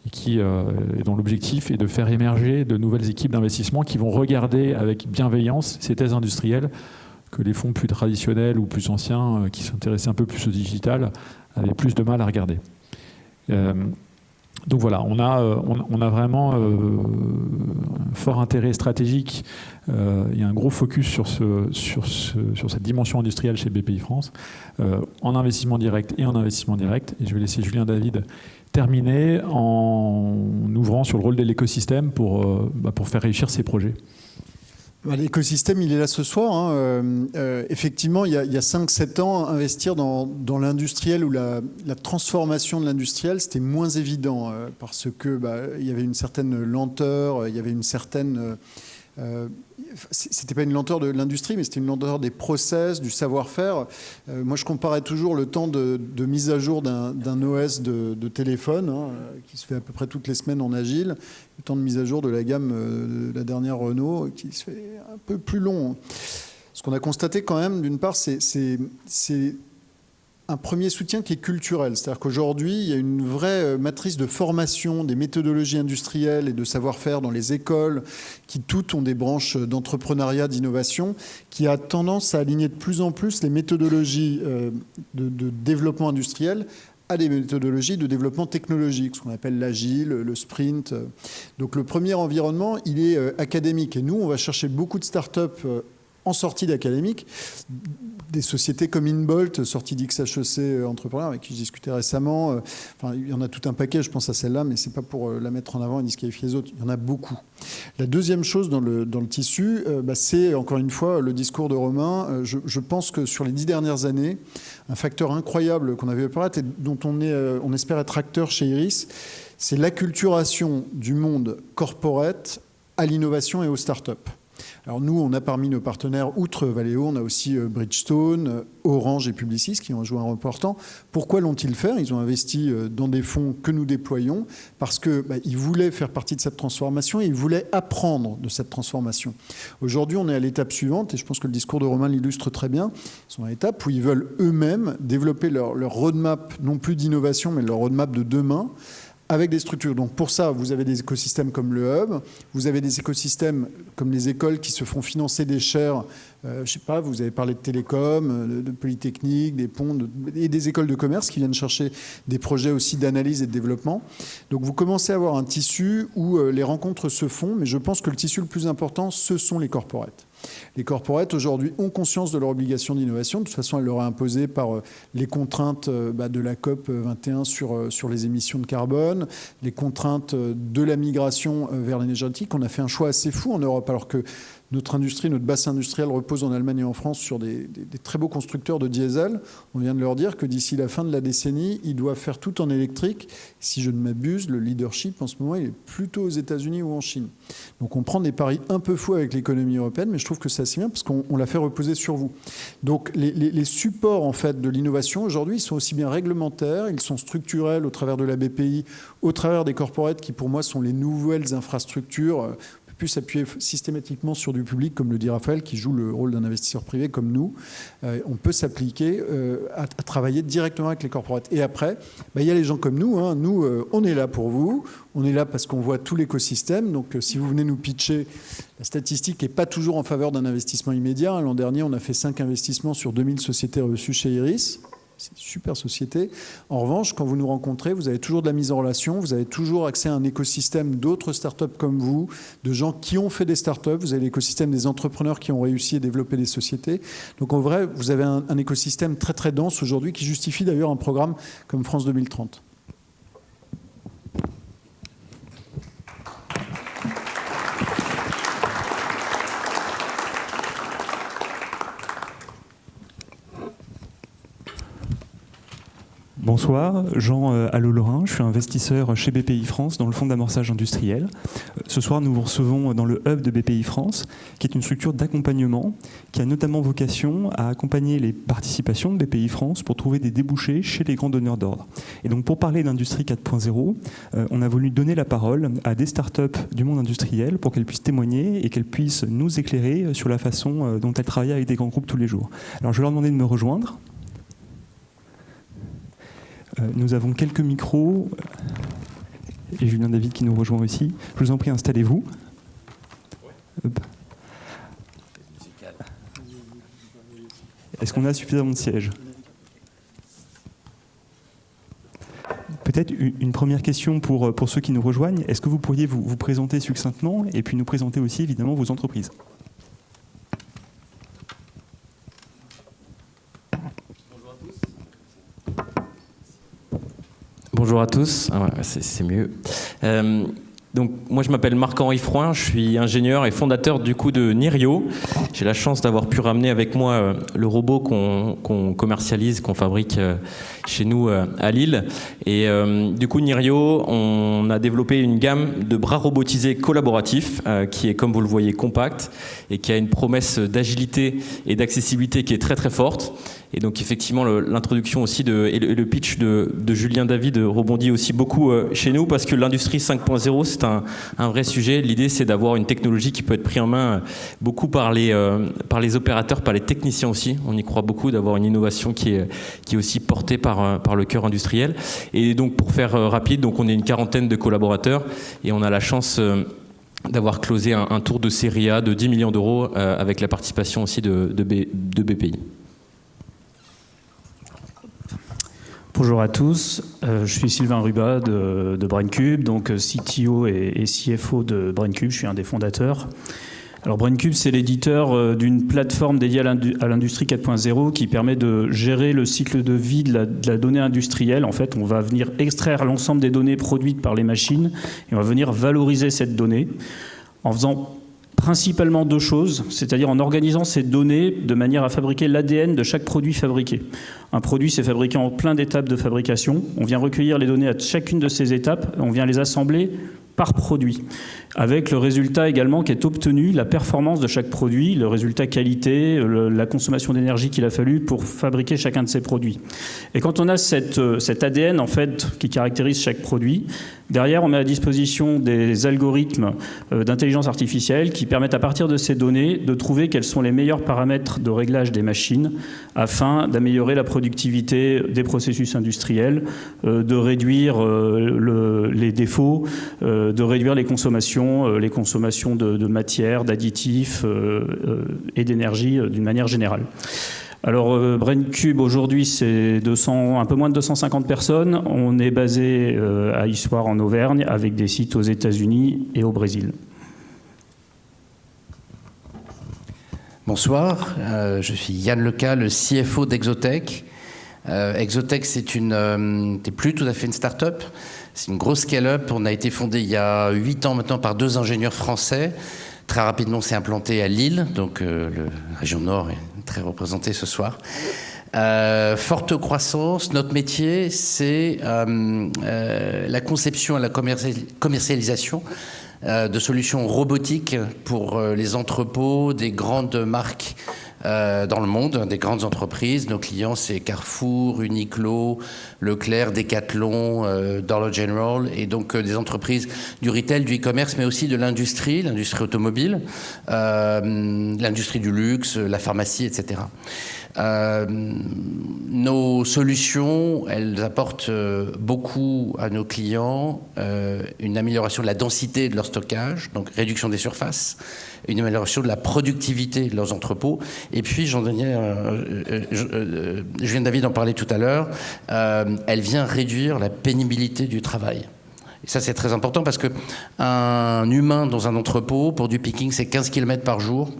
et dont l'objectif est de faire émerger de nouvelles équipes d'investissement qui vont regarder avec bienveillance ces thèses industrielles que les fonds plus traditionnels ou plus anciens, qui s'intéressaient un peu plus au digital, avaient plus de mal à regarder. Donc voilà, on a vraiment un fort intérêt stratégique. Il y a un gros focus sur cette dimension industrielle chez BPI France, en investissement direct et en investissement direct. Et je vais laisser Julien David terminer en ouvrant sur le rôle de l'écosystème pour faire réussir ces projets. L'écosystème, il est là ce soir. Hein. Effectivement, il y a 5-7 ans, investir dans l'industriel ou la transformation de l'industriel, c'était moins évident parce que il y avait une certaine lenteur, il y avait une certaine... c'était pas une lenteur de l'industrie, mais c'était une lenteur des process, du savoir-faire. Moi, je comparais toujours le temps de mise à jour d'un OS de téléphone, qui se fait à peu près toutes les semaines en agile, le temps de mise à jour de la gamme de la dernière Renault, qui se fait un peu plus long. Ce qu'on a constaté quand même, d'une part, c'est un premier soutien qui est culturel. C'est-à-dire qu'aujourd'hui, il y a une vraie matrice de formation des méthodologies industrielles et de savoir-faire dans les écoles, qui toutes ont des branches d'entrepreneuriat, d'innovation, qui a tendance à aligner de plus en plus les méthodologies de développement industriel à des méthodologies de développement technologique, ce qu'on appelle l'agile, le sprint. Donc le premier environnement, il est académique. Et nous, on va chercher beaucoup de startups en sortie d'académique, des sociétés comme Inbolt, sortie d'XHEC Entrepreneur, avec qui je discutais récemment. Il y en a tout un paquet, je pense à celle-là, mais ce n'est pas pour la mettre en avant et disqualifier les autres. Il y en a beaucoup. La deuxième chose dans le tissu, c'est encore une fois le discours de Romain. Je pense que sur les 10 dernières années, un facteur incroyable qu'on avait apparaître et dont on espère être acteur chez Iris, c'est l'acculturation du monde corporate à l'innovation et aux startups. Alors nous, on a parmi nos partenaires, outre Valeo, on a aussi Bridgestone, Orange et Publicis qui ont joué un rôle important. Pourquoi l'ont-ils fait ? Ils ont investi dans des fonds que nous déployons parce qu'ils voulaient faire partie de cette transformation et ils voulaient apprendre de cette transformation. Aujourd'hui, on est à l'étape suivante et je pense que le discours de Romain l'illustre très bien. Ils sont à l'étape où ils veulent eux-mêmes développer leur roadmap, non plus d'innovation, mais leur roadmap de demain, avec des structures. Donc pour ça, vous avez des écosystèmes comme le Hub, vous avez des écosystèmes comme les écoles qui se font financer des chaires, je sais pas, vous avez parlé de télécom, de Polytechnique, des ponts, et des écoles de commerce qui viennent chercher des projets aussi d'analyse et de développement. Donc vous commencez à avoir un tissu où les rencontres se font, mais je pense que le tissu le plus important, ce sont les corporates. Les corporates, aujourd'hui, ont conscience de leur obligation d'innovation. De toute façon, elles leur est imposée par les contraintes de la COP 21 sur les émissions de carbone, les contraintes de la migration vers l'énergétique. On a fait un choix assez fou en Europe, alors que notre industrie, notre bassin industriel repose en Allemagne et en France sur des très beaux constructeurs de diesel. On vient de leur dire que d'ici la fin de la décennie, ils doivent faire tout en électrique. Si je ne m'abuse, le leadership en ce moment, il est plutôt aux États-Unis ou en Chine. Donc on prend des paris un peu fous avec l'économie européenne, mais je trouve que c'est assez bien parce qu'on l'a fait reposer sur vous. Donc les supports en fait de l'innovation aujourd'hui, ils sont aussi bien réglementaires, ils sont structurels au travers de la BPI, au travers des corporates qui pour moi sont les nouvelles infrastructures. Plus s'appuyer systématiquement sur du public, comme le dit Raphaël, qui joue le rôle d'un investisseur privé comme nous. On peut s'appliquer à travailler directement avec les corporates. Et après, il y a les gens comme nous. Hein. Nous, on est là pour vous. On est là parce qu'on voit tout l'écosystème. Donc, si vous venez nous pitcher, la statistique n'est pas toujours en faveur d'un investissement immédiat. L'an dernier, on a fait 5 investissements sur 2000 sociétés reçues chez Iris. C'est une super société. En revanche, quand vous nous rencontrez, vous avez toujours de la mise en relation, vous avez toujours accès à un écosystème d'autres startups comme vous, de gens qui ont fait des startups, vous avez l'écosystème des entrepreneurs qui ont réussi à développer des sociétés. Donc en vrai, vous avez un écosystème très très dense aujourd'hui qui justifie d'ailleurs un programme comme France 2030. Bonsoir, Jean Allot-Lorrain, je suis investisseur chez BPI France dans le fonds d'amorçage industriel. Ce soir, nous vous recevons dans le hub de BPI France, qui est une structure d'accompagnement qui a notamment vocation à accompagner les participations de BPI France pour trouver des débouchés chez les grands donneurs d'ordre. Et donc pour parler d'industrie 4.0, on a voulu donner la parole à des startups du monde industriel pour qu'elles puissent témoigner et qu'elles puissent nous éclairer sur la façon dont elles travaillent avec des grands groupes tous les jours. Alors je vais leur demander de me rejoindre. Nous avons quelques micros et Julien David qui nous rejoint aussi. Je vous en prie, installez-vous. Est-ce qu'on a suffisamment de sièges ? Peut-être une première question pour ceux qui nous rejoignent. Est-ce que vous pourriez vous présenter succinctement et puis nous présenter aussi évidemment vos entreprises? Bonjour à tous, c'est mieux. Donc, moi, je m'appelle Marc-Henri Frouin, je suis ingénieur et fondateur du coup de Nirio. J'ai la chance d'avoir pu ramener avec moi le robot qu'on commercialise, qu'on fabrique chez nous à Lille. Et du coup, Nirio, on a développé une gamme de bras robotisés collaboratifs qui est, comme vous le voyez, compact et qui a une promesse d'agilité et d'accessibilité qui est très très forte. Et donc effectivement, l'introduction aussi et le pitch de Julien David rebondit aussi beaucoup chez nous parce que l'industrie 5.0, c'est un vrai sujet. L'idée, c'est d'avoir une technologie qui peut être prise en main beaucoup par les opérateurs, par les techniciens aussi. On y croit beaucoup, d'avoir une innovation qui est aussi portée par le cœur industriel. Et donc, pour faire rapide, donc on est une quarantaine de collaborateurs et on a la chance d'avoir closé un tour de série A de 10 millions d'euros avec la participation aussi de BPI. Bonjour à tous, je suis Sylvain Rubat de BrainCube, donc CTO et CFO de BrainCube, je suis un des fondateurs. Alors BrainCube, c'est l'éditeur d'une plateforme dédiée à l'industrie 4.0 qui permet de gérer le cycle de vie de la donnée industrielle. En fait, on va venir extraire l'ensemble des données produites par les machines et on va venir valoriser cette donnée en faisant principalement deux choses, c'est-à-dire en organisant ces données de manière à fabriquer l'ADN de chaque produit fabriqué. Un produit, c'est fabriqué en plein d'étapes de fabrication. On vient recueillir les données à chacune de ces étapes, on vient les assembler par produit, avec le résultat également qui est obtenu, la performance de chaque produit, le résultat qualité, la consommation d'énergie qu'il a fallu pour fabriquer chacun de ces produits. Et quand on a cet ADN en fait qui caractérise chaque produit, derrière on met à disposition des algorithmes d'intelligence artificielle qui permettent à partir de ces données de trouver quels sont les meilleurs paramètres de réglage des machines afin d'améliorer la productivité des processus industriels, de réduire les défauts, de réduire les consommations de matière, d'additifs et d'énergie d'une manière générale. Alors BrainCube aujourd'hui c'est un peu moins de 250 personnes. On est basé à Issoire en Auvergne avec des sites aux États-Unis et au Brésil. Bonsoir, je suis Yann Leca, le CFO d'Exotech. Exotech, c'est plus tout à fait une start-up, c'est une grosse scale-up. On a été fondé il y a 8 ans maintenant par 2 ingénieurs français. Très rapidement, on s'est implanté à Lille, donc la région Nord est très représentée ce soir. Forte croissance, notre métier, c'est la conception et la commercialisation de solutions robotiques pour les entrepôts des grandes marques dans le monde, des grandes entreprises. Nos clients, c'est Carrefour, Uniqlo, Leclerc, Decathlon, Dollar General, et donc des entreprises du retail, du e-commerce, mais aussi de l'industrie automobile, l'industrie du luxe, la pharmacie, etc. Nos solutions, elles apportent beaucoup à nos clients, une amélioration de la densité de leur stockage, donc réduction des surfaces, une amélioration de la productivité de leurs entrepôts. Et puis, Julien David en parlait tout à l'heure, elle vient réduire la pénibilité du travail. Et ça, c'est très important parce qu'un humain dans un entrepôt, pour du picking, c'est 15 km par jour.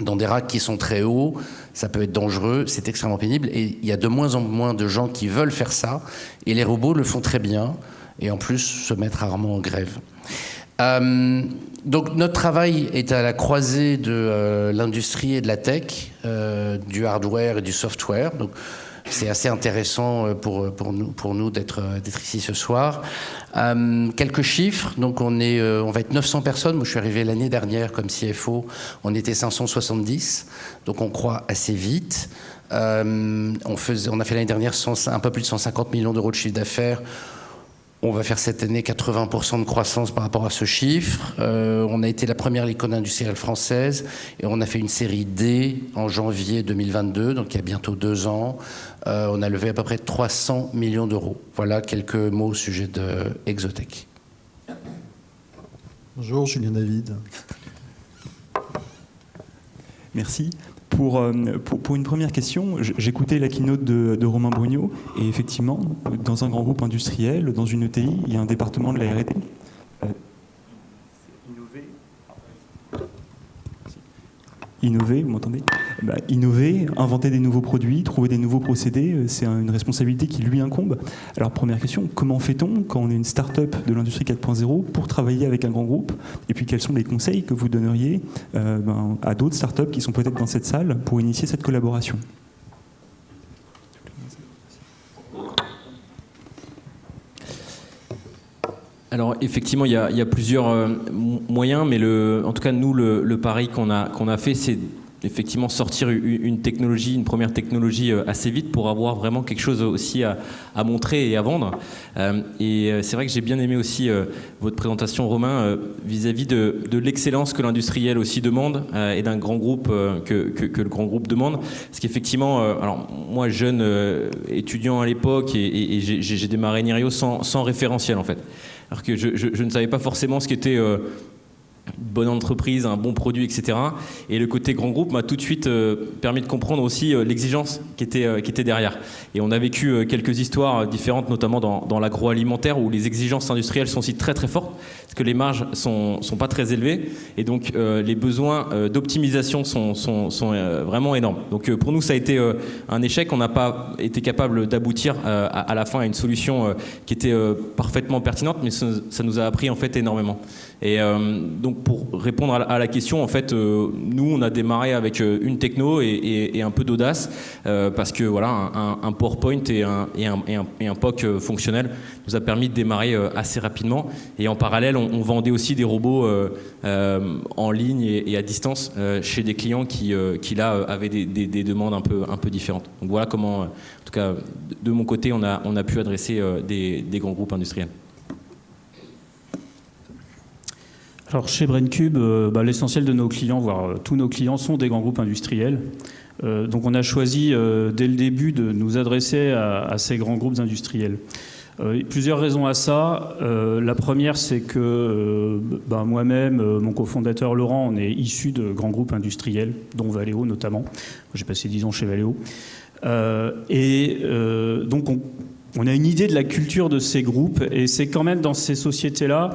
Dans des racks qui sont très hauts, ça peut être dangereux, c'est extrêmement pénible. Et il y a de moins en moins de gens qui veulent faire ça. Et les robots le font très bien. Et en plus, se mettent rarement en grève. Donc notre travail est à la croisée de l'industrie et de la tech, du hardware et du software. Donc c'est assez intéressant pour nous d'être ici ce soir. Quelques chiffres. Donc on va être 900 personnes. Moi je suis arrivé l'année dernière comme CFO. On était 570. Donc on croît assez vite. On a fait l'année dernière un peu plus de 150 millions d'euros de chiffre d'affaires. On va faire cette année 80% de croissance par rapport à ce chiffre. On a été la première licorne industrielle française et on a fait une série D en janvier 2022, donc il y a bientôt 2 ans. On a levé à peu près 300 millions d'euros. Voilà quelques mots au sujet de Exotech. Bonjour, Julien David. Merci. Pour une première question, j'écoutais la keynote de Romain Brugnot, et effectivement, dans un grand groupe industriel, dans une ETI, il y a un département de la R&D. Innover, vous m'entendez ? Innover, inventer des nouveaux produits, trouver des nouveaux procédés, c'est une responsabilité qui lui incombe. Alors première question, comment fait-on quand on est une start-up de l'industrie 4.0 pour travailler avec un grand groupe ? Et puis quels sont les conseils que vous donneriez à d'autres start-up qui sont peut-être dans cette salle pour initier cette collaboration ? Alors effectivement, il y a plusieurs moyens, mais en tout cas nous, le pari qu'on a fait, c'est effectivement sortir une première technologie assez vite pour avoir vraiment quelque chose aussi à montrer et à vendre. Et c'est vrai que j'ai bien aimé aussi votre présentation, Romain, vis-à-vis de l'excellence que l'industriel aussi demande et d'un grand groupe que le grand groupe demande. Parce qu'effectivement, alors moi jeune étudiant à l'époque et j'ai démarré Nirio sans référentiel en fait. Alors que je ne savais pas forcément ce qu'était une bonne entreprise, un bon produit, etc. Et le côté grand groupe m'a tout de suite permis de comprendre aussi l'exigence qui était derrière. Et on a vécu quelques histoires différentes, notamment dans l'agroalimentaire, où les exigences industrielles sont aussi très très fortes, parce que les marges sont pas très élevées, et donc les besoins d'optimisation sont vraiment énormes. Donc pour nous, ça a été un échec. On n'a pas été capable d'aboutir à la fin à une solution qui était parfaitement pertinente, mais ça nous a appris en fait énormément. Et donc pour répondre à la question, en fait, nous on a démarré avec une techno et un peu d'audace parce que voilà, un PowerPoint et un POC fonctionnel nous a permis de démarrer assez rapidement. Et en parallèle, on vendait aussi des robots en ligne et à distance chez des clients qui là avaient des demandes un peu différentes. Donc voilà comment, en tout cas de mon côté, on a pu adresser des grands groupes industriels. Alors chez BrainCube, l'essentiel de nos clients, voire tous nos clients, sont des grands groupes industriels. Donc on a choisi dès le début de nous adresser à ces grands groupes industriels. Plusieurs raisons à ça. La première, c'est que moi-même, mon cofondateur Laurent, on est issu de grands groupes industriels, dont Valeo notamment. J'ai passé 10 ans chez Valeo. Donc on a une idée de la culture de ces groupes, et c'est quand même dans ces sociétés-là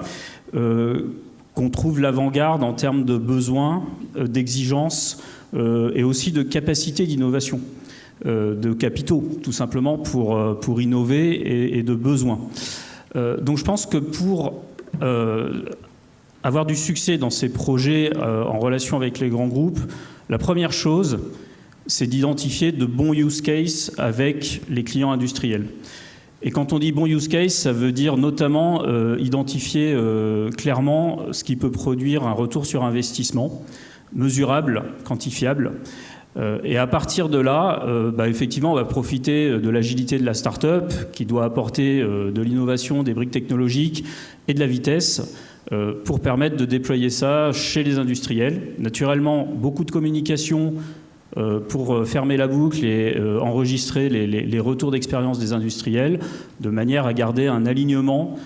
qu'on trouve l'avant-garde en termes de besoins, d'exigences et aussi de capacité d'innovation, de capitaux, tout simplement pour innover et de besoins. Donc je pense que pour avoir du succès dans ces projets en relation avec les grands groupes, la première chose, c'est d'identifier de bons use cases avec les clients industriels. Et quand on dit bon use case, ça veut dire notamment identifier clairement ce qui peut produire un retour sur investissement, mesurable, quantifiable. Et à partir de là, effectivement, on va profiter de l'agilité de la start-up qui doit apporter de l'innovation, des briques technologiques et de la vitesse pour permettre de déployer ça chez les industriels. Naturellement, beaucoup de communication pour fermer la boucle et enregistrer les retours d'expérience des industriels de manière à garder un alignement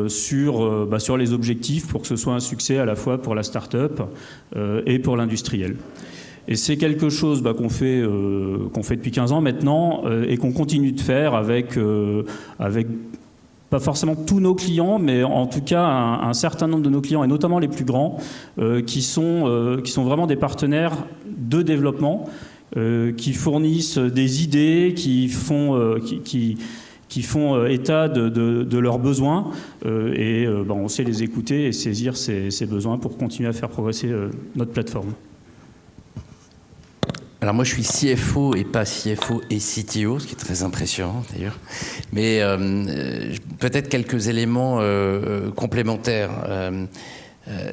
sur les objectifs pour que ce soit un succès à la fois pour la start-up et pour l'industriel. Et c'est quelque chose qu'on fait depuis 15 ans maintenant et qu'on continue de faire avec pas forcément tous nos clients, mais en tout cas un certain nombre de nos clients, et notamment les plus grands, qui sont vraiment des partenaires de développement, qui fournissent des idées, qui font état de leurs besoins, et on sait les écouter et saisir ces besoins pour continuer à faire progresser notre plateforme. Alors moi je suis CFO et pas CFO et CTO, ce qui est très impressionnant d'ailleurs. Mais peut-être quelques éléments complémentaires.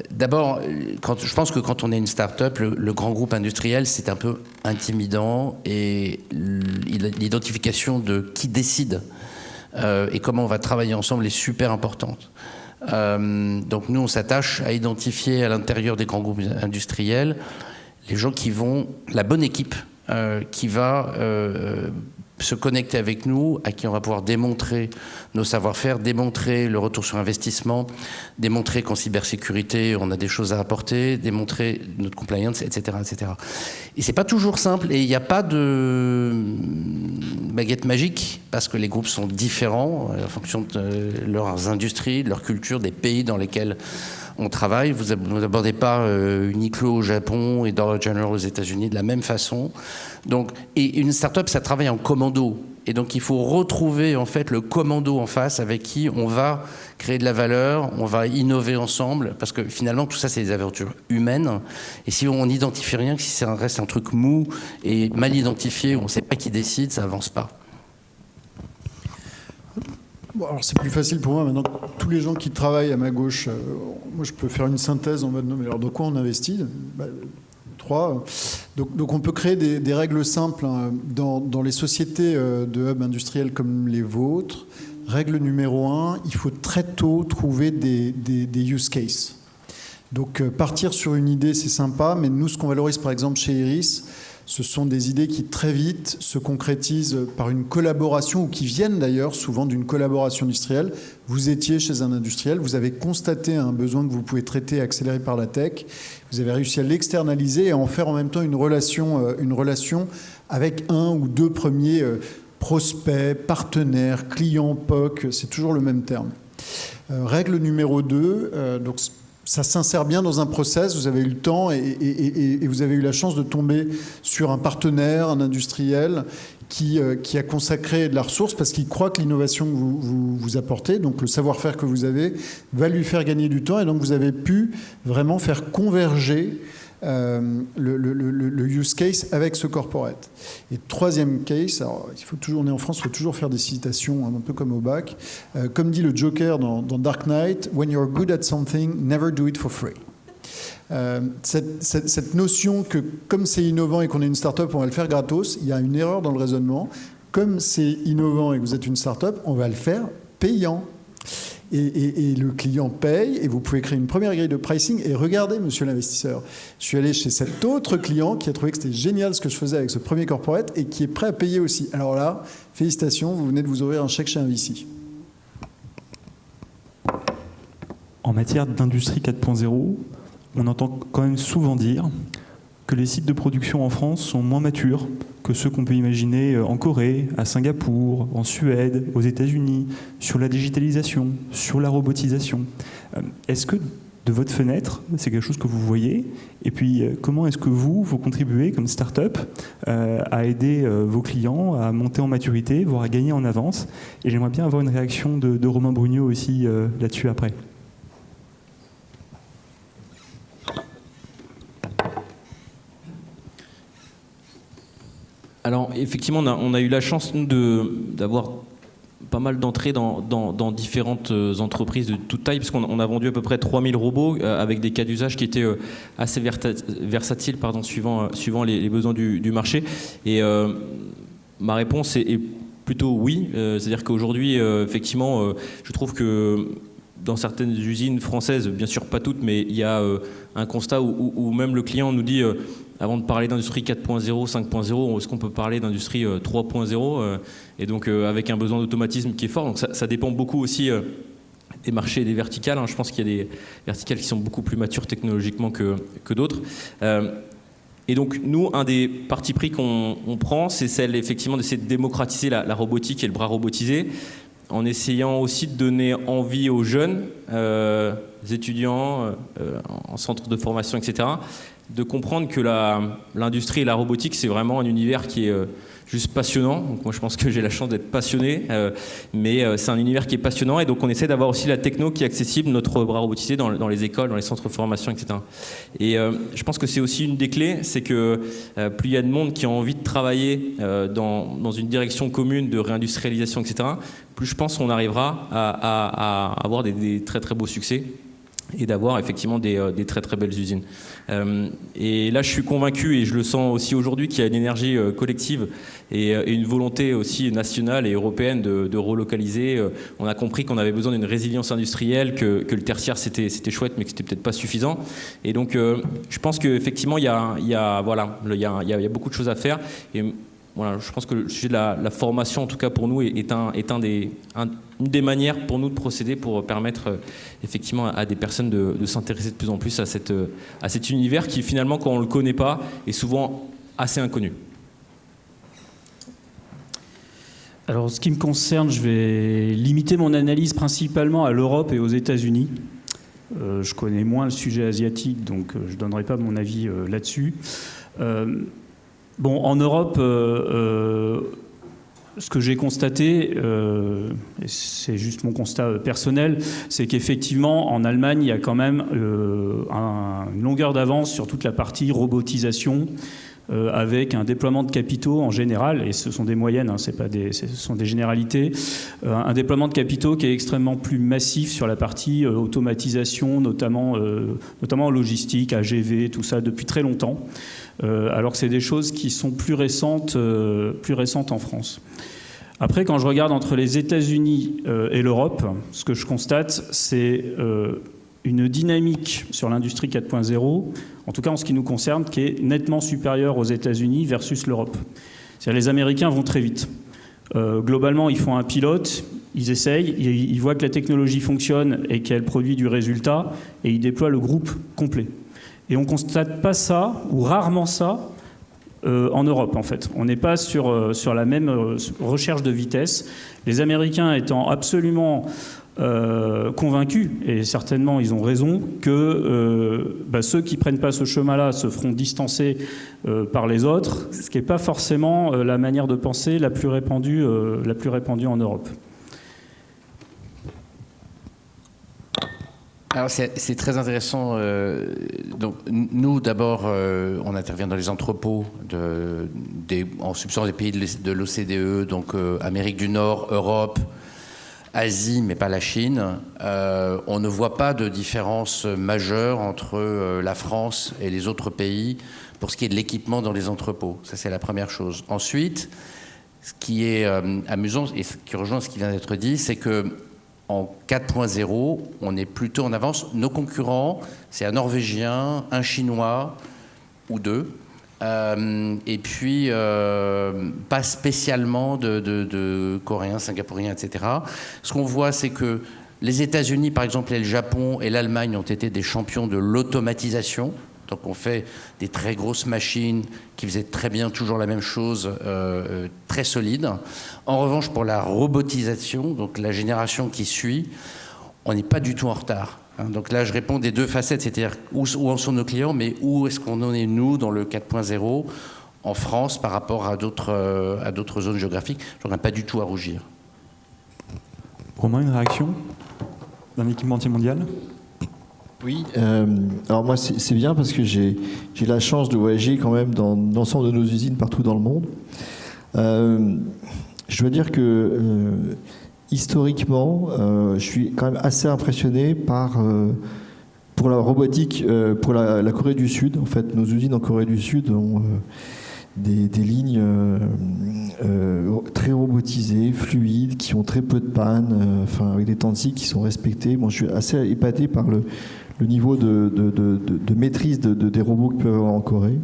D'abord, je pense que quand on est une start-up, le grand groupe industriel, c'est un peu intimidant, et l'identification de qui décide et comment on va travailler ensemble est super importante. Donc nous, on s'attache à identifier à l'intérieur des grands groupes industriels les gens qui vont, la bonne équipe qui va se connecter avec nous, à qui on va pouvoir démontrer nos savoir-faire, démontrer le retour sur investissement, démontrer qu'en cybersécurité, on a des choses à apporter, démontrer notre compliance, etc., etc. Et c'est pas toujours simple, et il n'y a pas de baguette magique, parce que les groupes sont différents en fonction de leurs industries, de leur culture, des pays dans lesquels on travaille. Vous n'abordez pas Uniqlo au Japon et Dollar General aux États-Unis de la même façon. Donc, et une start-up, ça travaille en commando. Et donc, il faut retrouver en fait le commando en face avec qui on va créer de la valeur, on va innover ensemble, parce que finalement, tout ça, c'est des aventures humaines. Et si on n'identifie rien, que si ça reste un truc mou et mal identifié, on ne sait pas qui décide, ça avance pas. Bon, alors c'est plus facile pour moi maintenant. Tous les gens qui travaillent à ma gauche, moi je peux faire une synthèse en mode non mais alors de quoi on investit ? Trois. Donc on peut créer des règles simples hein, dans les sociétés de hub industriels comme les vôtres. Règle numéro 1, il faut très tôt trouver des use cases. Donc partir sur une idée c'est sympa, mais nous ce qu'on valorise par exemple chez Iris, ce sont des idées qui très vite se concrétisent par une collaboration ou qui viennent d'ailleurs souvent d'une collaboration industrielle. Vous étiez chez un industriel, vous avez constaté un besoin que vous pouvez traiter et accélérer par la tech. Vous avez réussi à l'externaliser et à en faire en même temps une relation avec un ou deux premiers prospects, partenaires, clients, POC. C'est toujours le même terme. Règle numéro 2, donc ça s'insère bien dans un process, vous avez eu le temps et vous avez eu la chance de tomber sur un partenaire, un industriel qui a consacré de la ressource parce qu'il croit que l'innovation que vous apportez, donc le savoir-faire que vous avez, va lui faire gagner du temps et donc vous avez pu vraiment faire converger le use case avec ce corporate. Et troisième case, alors on est en France, il faut toujours faire des citations, un peu comme au bac. Comme dit le Joker dans Dark Knight, when you're good at something, never do it for free. Cette notion que comme c'est innovant et qu'on est une start-up, on va le faire gratos, il y a une erreur dans le raisonnement. Comme c'est innovant et que vous êtes une start-up, on va le faire payant. Et le client paye et vous pouvez créer une première grille de pricing. Et regardez, monsieur l'investisseur, je suis allé chez cet autre client qui a trouvé que c'était génial ce que je faisais avec ce premier corporate et qui est prêt à payer aussi. Alors là, félicitations, vous venez de vous ouvrir un chèque chez un VC. En matière d'industrie 4.0, on entend quand même souvent dire que les sites de production en France sont moins matures que ceux qu'on peut imaginer en Corée, à Singapour, en Suède, aux États-Unis, sur la digitalisation, sur la robotisation. Est-ce que, de votre fenêtre, c'est quelque chose que vous voyez ? Et puis, comment est-ce que vous contribuez, comme start-up, à aider vos clients à monter en maturité, voire à gagner en avance ? Et j'aimerais bien avoir une réaction de Romain Brugnot aussi là-dessus après. Alors effectivement, on a eu la chance d'avoir pas mal d'entrées dans différentes entreprises de toute taille, parce qu'on a vendu à peu près 3000 robots avec des cas d'usage qui étaient assez versatiles suivant les besoins du marché. Et ma réponse est plutôt oui. C'est-à-dire qu'aujourd'hui, effectivement, je trouve que dans certaines usines françaises, bien sûr pas toutes, mais il y a un constat où même le client nous dit avant de parler d'industrie 4.0, 5.0, est-ce qu'on peut parler d'industrie 3.0 et donc avec un besoin d'automatisme qui est fort. Donc ça dépend beaucoup aussi des marchés et des verticales. Je pense qu'il y a des verticales qui sont beaucoup plus matures technologiquement que d'autres. Et donc nous, un des partis pris qu'on prend, c'est celle effectivement d'essayer de démocratiser la robotique et le bras robotisé, en essayant aussi de donner envie aux jeunes étudiants en centre de formation, etc., de comprendre que l'industrie et la robotique, c'est vraiment un univers qui est juste passionnant. Donc moi, je pense que j'ai la chance d'être passionné, mais c'est un univers qui est passionnant, et donc on essaie d'avoir aussi la techno qui est accessible, notre bras robotisé, dans les écoles, dans les centres de formation, etc. Et je pense que c'est aussi une des clés, c'est que plus il y a de monde qui a envie de travailler dans une direction commune de réindustrialisation, etc., plus je pense qu'on arrivera à avoir des très très beaux succès et d'avoir effectivement des très très belles usines. Et là, je suis convaincu, et je le sens aussi aujourd'hui, qu'il y a une énergie collective et une volonté aussi nationale et européenne de relocaliser. On a compris qu'on avait besoin d'une résilience industrielle, que le tertiaire c'était chouette, mais que c'était peut-être pas suffisant. Et donc, je pense qu'effectivement, il y a beaucoup de choses à faire. Et voilà, je pense que le sujet de la formation, en tout cas pour nous, est une des manières pour nous de procéder pour permettre effectivement à des personnes de s'intéresser de plus en plus à cet univers qui finalement, quand on ne le connaît pas, est souvent assez inconnu. Alors, ce qui me concerne, je vais limiter mon analyse principalement à l'Europe et aux États-Unis. Je connais moins le sujet asiatique, donc je ne donnerai pas mon avis là-dessus. En Europe, ce que j'ai constaté, et c'est juste mon constat personnel, c'est qu'effectivement, en Allemagne, il y a quand même une longueur d'avance sur toute la partie robotisation, avec un déploiement de capitaux en général, et ce sont des moyennes, ce sont des généralités, un déploiement de capitaux qui est extrêmement plus massif sur la partie automatisation, notamment en logistique, AGV, tout ça, depuis très longtemps, alors que c'est des choses qui sont plus récentes en France. Après, quand je regarde entre les États-Unis et l'Europe, ce que je constate, c'est une dynamique sur l'industrie 4.0, en tout cas en ce qui nous concerne, qui est nettement supérieure aux États-Unis versus l'Europe. C'est-à-dire les Américains vont très vite. Globalement, ils font un pilote, ils essayent, ils voient que la technologie fonctionne et qu'elle produit du résultat, et ils déploient le groupe complet. Et on ne constate pas ça, ou rarement ça, en Europe, en fait. On n'est pas sur la même recherche de vitesse. Les Américains étant absolument convaincus, et certainement ils ont raison, que ceux qui ne prennent pas ce chemin-là se feront distancer par les autres, ce qui n'est pas forcément la manière de penser la plus répandue en Europe. Alors c'est très intéressant. Donc nous d'abord, on intervient dans les entrepôts en substance des pays de l'OCDE, donc Amérique du Nord, Europe, Asie, mais pas la Chine. On ne voit pas de différence majeure entre la France et les autres pays pour ce qui est de l'équipement dans les entrepôts. Ça, c'est la première chose. Ensuite, ce qui est amusant et ce qui rejoint ce qui vient d'être dit, c'est que en 4.0, on est plutôt en avance. Nos concurrents, c'est un Norvégien, un Chinois ou deux. Et puis, pas spécialement de Coréens, Singapouriens, etc. Ce qu'on voit, c'est que les États-Unis, par exemple, et le Japon et l'Allemagne ont été des champions de l'automatisation. Donc on fait des très grosses machines qui faisaient très bien toujours la même chose, très solides. En revanche, pour la robotisation, donc la génération qui suit, on n'est pas du tout en retard. Donc là, je réponds des deux facettes, c'est-à-dire où en sont nos clients, mais où est-ce qu'on en est, nous, dans le 4.0, en France, par rapport à d'autres zones géographiques. Je n'aurais pas du tout à rougir. Romain, une réaction d'un équipementier mondial ? Oui, alors moi c'est bien parce que j'ai la chance de voyager quand même dans l'ensemble de nos usines partout dans le monde. Je dois dire que historiquement, je suis quand même assez impressionné pour la robotique, pour la Corée du Sud. En fait, nos usines en Corée du Sud ont des lignes très robotisées, fluides, qui ont très peu de panne, avec des temps de cycle qui sont respectés. Bon, je suis assez épaté par le niveau de maîtrise des robots qu'ils peuvent avoir en Corée.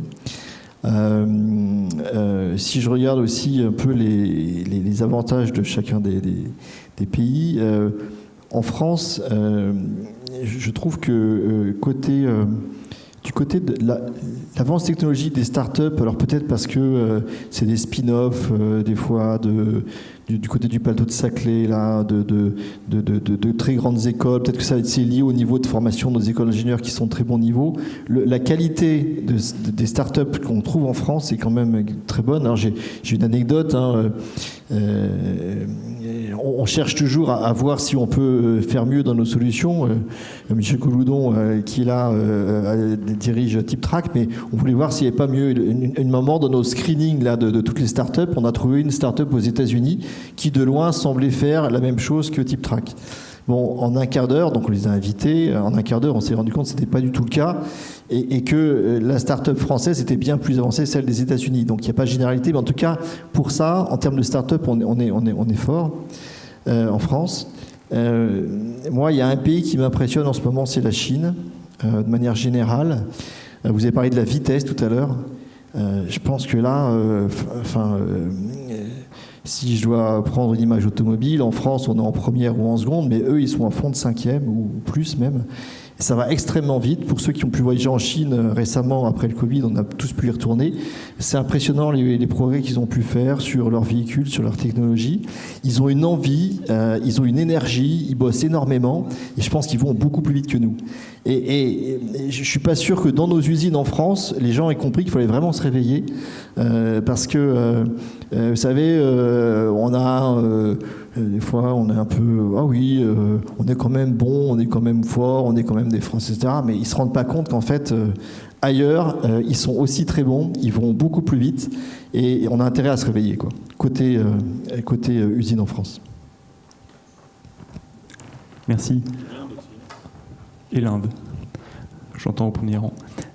Si je regarde aussi un peu les avantages de chacun des pays, en France, je trouve que du côté de l'avance technologique des startups, alors peut-être parce que c'est des spin-offs des fois du côté du plateau de Saclay, là, de très grandes écoles, peut-être que c'est lié au niveau de formation de nos écoles d'ingénieurs qui sont de très bon niveau. La qualité des startups qu'on trouve en France est quand même très bonne. Alors j'ai une anecdote. On cherche toujours à voir si on peut faire mieux dans nos solutions. Michel Couloudon, qui est là, dirige TipTrack, mais on voulait voir s'il n'y avait pas mieux. Une moment, dans nos screenings là, de toutes les startups, on a trouvé une startup aux États-Unis qui, de loin, semblait faire la même chose que TipTrack. Bon, en un quart d'heure, donc on les a invités, en un quart d'heure, on s'est rendu compte que ce n'était pas du tout le cas, et que la start-up française était bien plus avancée que celle des États-Unis. Donc il n'y a pas de généralité, mais en tout cas, pour ça, en termes de start-up, on est fort en France. Moi, il y a un pays qui m'impressionne en ce moment, c'est la Chine, de manière générale. Vous avez parlé de la vitesse tout à l'heure. Je pense que là, si je dois prendre une image automobile, en France, on est en première ou en seconde, mais eux, ils sont en fond de 5e ou plus même. Et ça va extrêmement vite. Pour ceux qui ont pu voyager en Chine récemment, après le Covid, on a tous pu y retourner. C'est impressionnant les progrès qu'ils ont pu faire sur leurs véhicules, sur leur technologie. Ils ont une envie, ils ont une énergie, ils bossent énormément, et je pense qu'ils vont beaucoup plus vite que nous. Et je ne suis pas sûr que dans nos usines en France, les gens aient compris qu'il fallait vraiment se réveiller, parce que, vous savez, on a... des fois, on est un peu, on est quand même bon, on est quand même fort, on est quand même des Français, etc. Mais ils ne se rendent pas compte qu'en fait, ailleurs, ils sont aussi très bons, ils vont beaucoup plus vite, et on a intérêt à se réveiller, quoi, côté usine en France. Merci. Et l'Inde, j'entends au premier rang.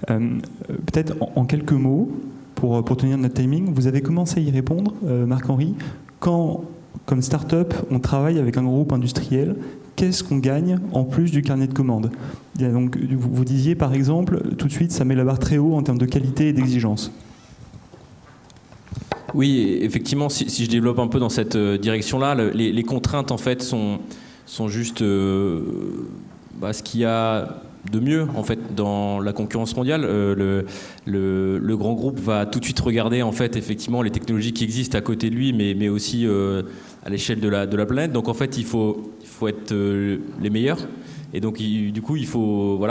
Peut-être en quelques mots, pour tenir notre timing, vous avez commencé à y répondre, Marc-Henri. Quand, comme start-up, on travaille avec un groupe industriel, qu'est-ce qu'on gagne en plus du carnet de commandes? Donc, vous disiez, par exemple, tout de suite, ça met la barre très haut en termes de qualité et d'exigence. Oui, effectivement, si je développe un peu dans cette direction-là, les contraintes, en fait, sont juste ce qu'il y a de mieux en fait dans la concurrence mondiale. Le grand groupe va tout de suite regarder en fait effectivement les technologies qui existent à côté de lui, mais aussi à l'échelle de la planète. Donc en fait il faut être les meilleurs, et donc du coup il faut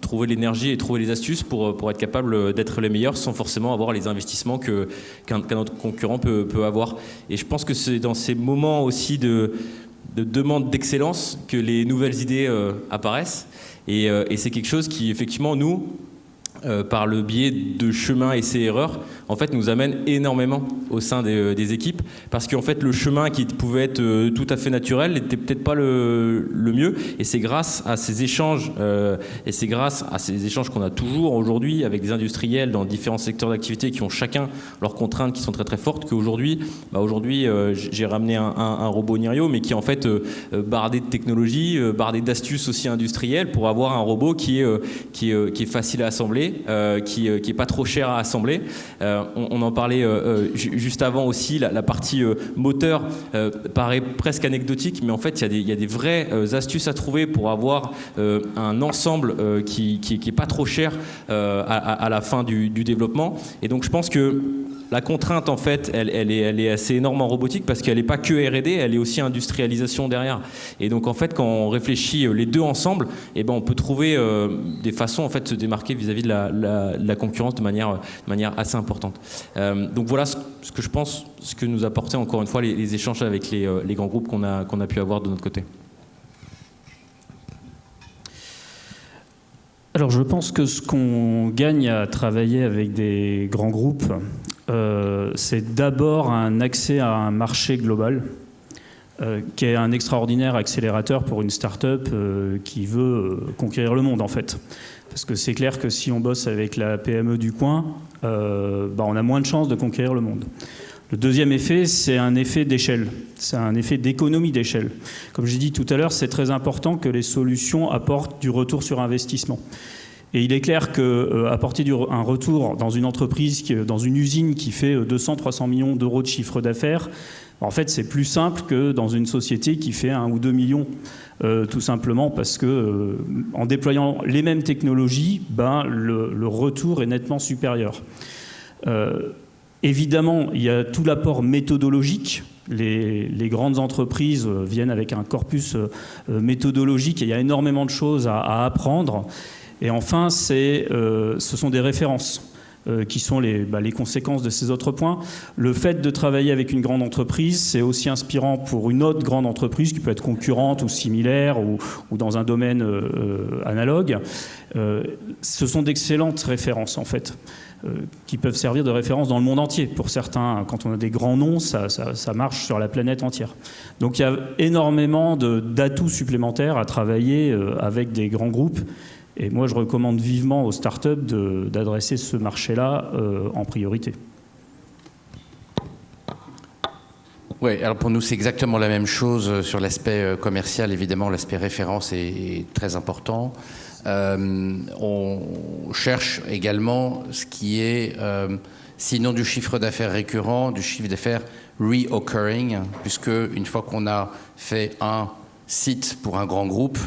trouver l'énergie et trouver les astuces pour être capable d'être les meilleurs sans forcément avoir les investissements qu'un autre concurrent peut avoir. Et je pense que c'est dans ces moments aussi de demande d'excellence que les nouvelles idées apparaissent. Et c'est quelque chose qui, effectivement, nous, par le biais de chemins essais-erreurs, en fait, nous amène énormément au sein des équipes, parce qu'en fait, le chemin qui pouvait être tout à fait naturel n'était peut-être pas le mieux, et c'est grâce à ces échanges, qu'on a toujours aujourd'hui avec des industriels dans différents secteurs d'activité qui ont chacun leurs contraintes qui sont très très fortes, qu'aujourd'hui, j'ai ramené un robot Nirio, mais qui est en fait bardé de technologie, bardé d'astuces aussi industrielles pour avoir un robot qui est facile à assembler, qui est pas trop cher à assembler. On en parlait juste avant aussi, la partie moteur paraît presque anecdotique, mais en fait il y a des vraies astuces à trouver pour avoir un ensemble qui est pas trop cher à la fin du développement. Et donc je pense que la contrainte, en fait, elle est assez énorme en robotique, parce qu'elle n'est pas que R&D, elle est aussi industrialisation derrière. Et donc, en fait, quand on réfléchit les deux ensemble, on peut trouver des façons, en fait, de se démarquer vis-à-vis de la concurrence de manière assez importante. Donc voilà ce que je pense, ce que nous apportaient encore une fois les échanges avec les grands groupes qu'on a pu avoir de notre côté. Alors je pense que ce qu'on gagne à travailler avec des grands groupes, c'est d'abord un accès à un marché global, qui est un extraordinaire accélérateur pour une start-up qui veut conquérir le monde en fait. Parce que c'est clair que si on bosse avec la PME du coin, on a moins de chances de conquérir le monde. Le deuxième effet, c'est un effet d'échelle, c'est un effet d'économie d'échelle. Comme j'ai dit tout à l'heure, c'est très important que les solutions apportent du retour sur investissement. Et il est clair qu'apporter un retour dans une entreprise, dans une usine qui fait 200-300 millions d'euros de chiffre d'affaires, en fait, c'est plus simple que dans une société qui fait 1 ou 2 millions, tout simplement parce que en déployant les mêmes technologies, le retour est nettement supérieur. Évidemment, il y a tout l'apport méthodologique. Les grandes entreprises viennent avec un corpus méthodologique et il y a énormément de choses à apprendre. Et enfin, ce sont des références qui sont les conséquences de ces autres points. Le fait de travailler avec une grande entreprise, c'est aussi inspirant pour une autre grande entreprise qui peut être concurrente ou similaire ou dans un domaine analogue. Ce sont d'excellentes références, en fait, qui peuvent servir de référence dans le monde entier. Pour certains, quand on a des grands noms, ça marche sur la planète entière. Donc il y a énormément d'atouts supplémentaires à travailler avec des grands groupes. Et moi, je recommande vivement aux startups d'adresser ce marché-là en priorité. Oui, alors pour nous, c'est exactement la même chose sur l'aspect commercial. Évidemment, l'aspect référence est très important. On cherche également ce qui est, sinon du chiffre d'affaires récurrent, du chiffre d'affaires reoccurring, puisque une fois qu'on a fait un site pour un grand groupe,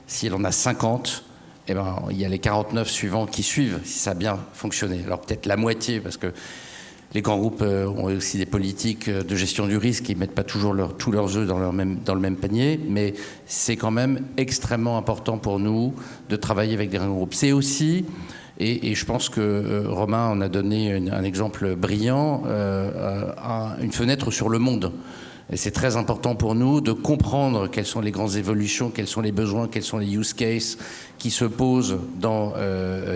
s'il en a 50, eh ben, il y a les 49 suivants qui suivent, si ça a bien fonctionné. Alors peut-être la moitié, parce que les grands groupes ont aussi des politiques de gestion du risque, ils ne mettent pas toujours tous leurs œufs dans le même panier, mais c'est quand même extrêmement important pour nous de travailler avec des grands groupes. C'est aussi, et je pense que Romain en a donné un exemple brillant, une fenêtre sur le monde. Et c'est très important pour nous de comprendre quelles sont les grandes évolutions, quels sont les besoins, quels sont les use cases qui se posent dans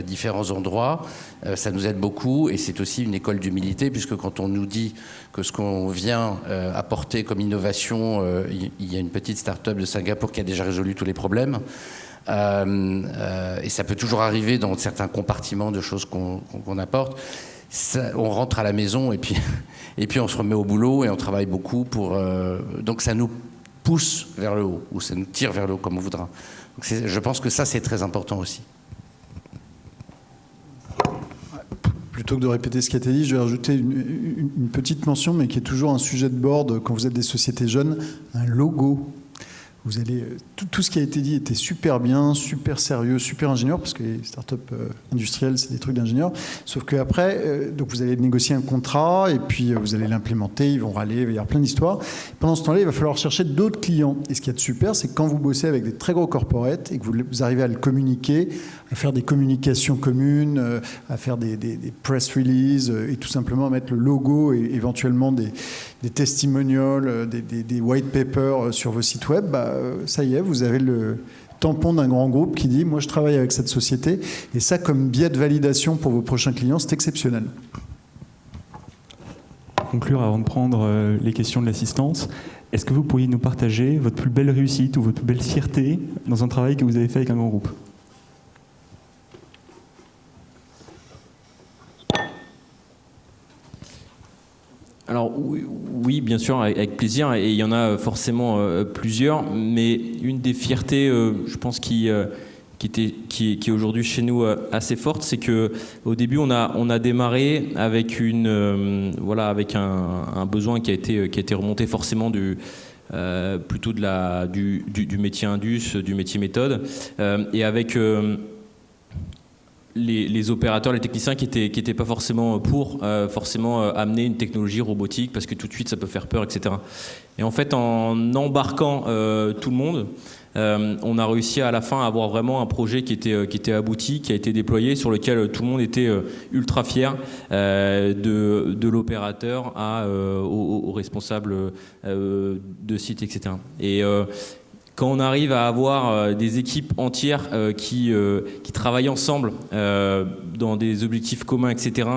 différents endroits. Ça nous aide beaucoup et c'est aussi une école d'humilité puisque quand on nous dit que ce qu'on vient apporter comme innovation, il y a une petite start-up de Singapour qui a déjà résolu tous les problèmes. Et ça peut toujours arriver dans certains compartiments de choses qu'on apporte. Ça, on rentre à la maison et puis on se remet au boulot et on travaille beaucoup pour... donc ça nous pousse vers le haut, ou ça nous tire vers le haut, comme on voudra. Donc je pense que ça, c'est très important aussi. Plutôt que de répéter ce qui a été dit, je vais rajouter une petite mention, mais qui est toujours un sujet de board quand vous êtes des sociétés jeunes, un logo. Vous allez, tout ce qui a été dit était super bien, super sérieux, super ingénieur, parce que les startups industrielles, c'est des trucs d'ingénieurs. Sauf qu'après, donc vous allez négocier un contrat, et puis vous allez l'implémenter, ils vont râler, il va y avoir plein d'histoires. Pendant ce temps-là, il va falloir chercher d'autres clients. Et ce qui est de super, c'est que quand vous bossez avec des très gros corporates, et que vous arrivez à le communiquer, à faire des communications communes, à faire des press releases, et tout simplement à mettre le logo, et éventuellement des testimonials, des white papers sur vos sites web, ça y est, vous avez le tampon d'un grand groupe qui dit « moi je travaille avec cette société » et ça comme biais de validation pour vos prochains clients, c'est exceptionnel. Pour conclure, avant de prendre les questions de l'assistance, est-ce que vous pourriez nous partager votre plus belle réussite ou votre plus belle fierté dans un travail que vous avez fait avec un grand groupe ? Alors oui, bien sûr, avec plaisir, et il y en a forcément plusieurs, mais une des fiertés, je pense, qui est aujourd'hui chez nous assez forte, c'est que au début on a démarré avec avec un besoin qui a été remonté forcément plutôt du métier Indus, du métier méthode, et avec les opérateurs, les techniciens qui étaient pas forcément pour amener une technologie robotique parce que tout de suite ça peut faire peur, etc. Et en fait, en embarquant tout le monde, on a réussi à la fin à avoir vraiment un projet qui était abouti, qui a été déployé, sur lequel tout le monde était ultra fier, de l'opérateur aux responsables de site, etc. Et quand on arrive à avoir des équipes entières qui travaillent ensemble dans des objectifs communs, etc.,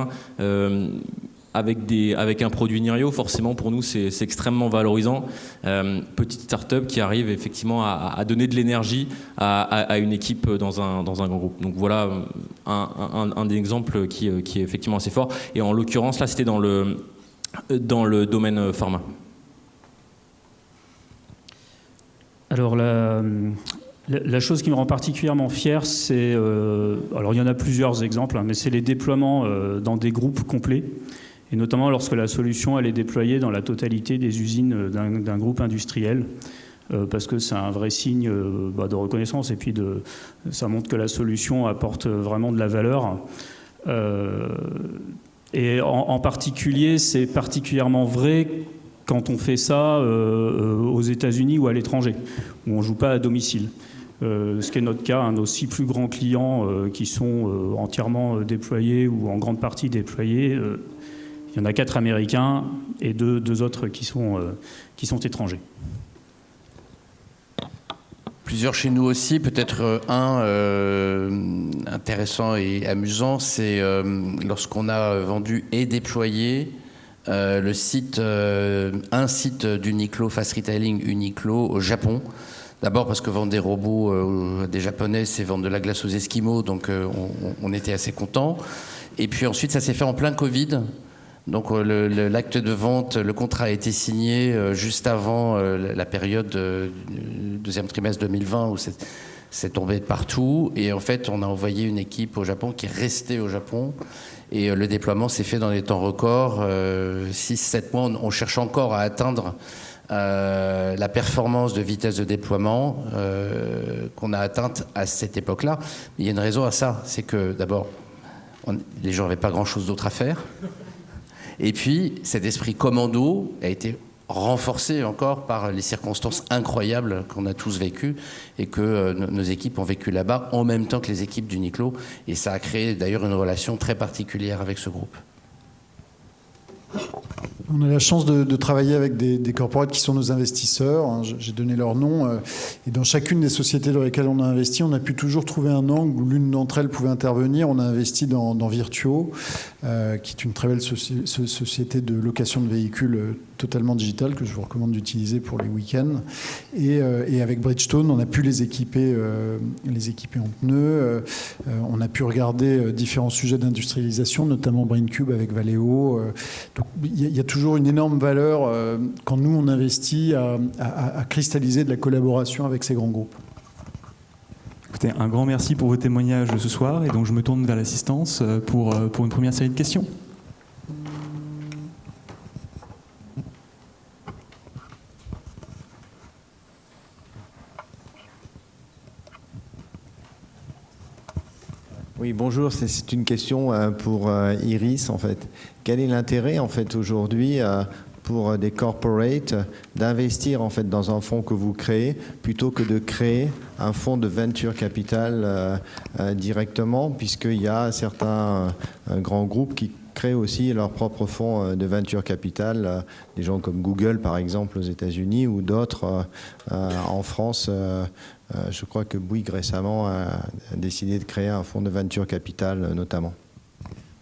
avec un produit Nirio, forcément pour nous c'est extrêmement valorisant. Petite start-up qui arrive effectivement à donner de l'énergie à une équipe dans un grand groupe. Donc voilà un des exemples qui est effectivement assez fort. Et en l'occurrence là c'était dans le domaine pharma. Alors la chose qui me rend particulièrement fier, c'est... alors il y en a plusieurs exemples, mais c'est les déploiements dans des groupes complets, et notamment lorsque la solution elle est déployée dans la totalité des usines d'un groupe industriel, parce que c'est un vrai signe de reconnaissance, et puis ça montre que la solution apporte vraiment de la valeur. Et en particulier, c'est particulièrement vrai quand on fait ça aux États-Unis ou à l'étranger, où on ne joue pas à domicile. Ce qui est notre cas, nos 6 plus grands clients qui sont entièrement déployés ou en grande partie déployés, il y en a 4 américains et deux autres qui sont étrangers. Plusieurs chez nous aussi, peut-être un intéressant et amusant, c'est lorsqu'on a vendu et déployé un site d'Uniqlo, Fast Retailing Uniqlo au Japon. D'abord parce que vendre des robots des Japonais, c'est vendre de la glace aux Esquimaux, donc on était assez contents. Et puis ensuite, ça s'est fait en plein Covid. Donc l'acte de vente, le contrat a été signé juste avant la période du deuxième trimestre 2020 où c'est tombé de partout. Et en fait, on a envoyé une équipe au Japon qui est restée au Japon. Et le déploiement s'est fait dans des temps records. 6-7 mois, on cherche encore à atteindre la performance de vitesse de déploiement qu'on a atteinte à cette époque-là. Il y a une raison à ça, c'est que d'abord, les gens n'avaient pas grand-chose d'autre à faire. Et puis, cet esprit commando a été renforcé encore par les circonstances incroyables qu'on a tous vécues et que nos équipes ont vécu là-bas en même temps que les équipes d'Uniqlo. Et ça a créé d'ailleurs une relation très particulière avec ce groupe. On a la chance de travailler avec des corporates qui sont nos investisseurs. J'ai donné leur nom. Et dans chacune des sociétés dans lesquelles on a investi, on a pu toujours trouver un angle où l'une d'entre elles pouvait intervenir. On a investi dans Virtuo, qui est une très belle société de location de véhicules totalement digitale que je vous recommande d'utiliser pour les week-ends. Et avec Bridgestone, on a pu les équiper en pneus. On a pu regarder différents sujets d'industrialisation, notamment BrainCube avec Valeo. Donc il y a toujours une énorme valeur quand nous on investit à cristalliser de la collaboration avec ces grands groupes. Écoutez, un grand merci pour vos témoignages ce soir et donc je me tourne vers l'assistance pour une première série de questions. Oui, bonjour. C'est une question pour Iris, en fait. Quel est l'intérêt, en fait, aujourd'hui, pour des corporates d'investir, en fait, dans un fonds que vous créez, plutôt que de créer un fonds de venture capital directement, puisqu'il y a certains grands groupes qui créent aussi leur propre fonds de venture capital, des gens comme Google, par exemple, aux États-Unis, ou d'autres en France. Je crois que Bouygues récemment a décidé de créer un fonds de venture capital notamment.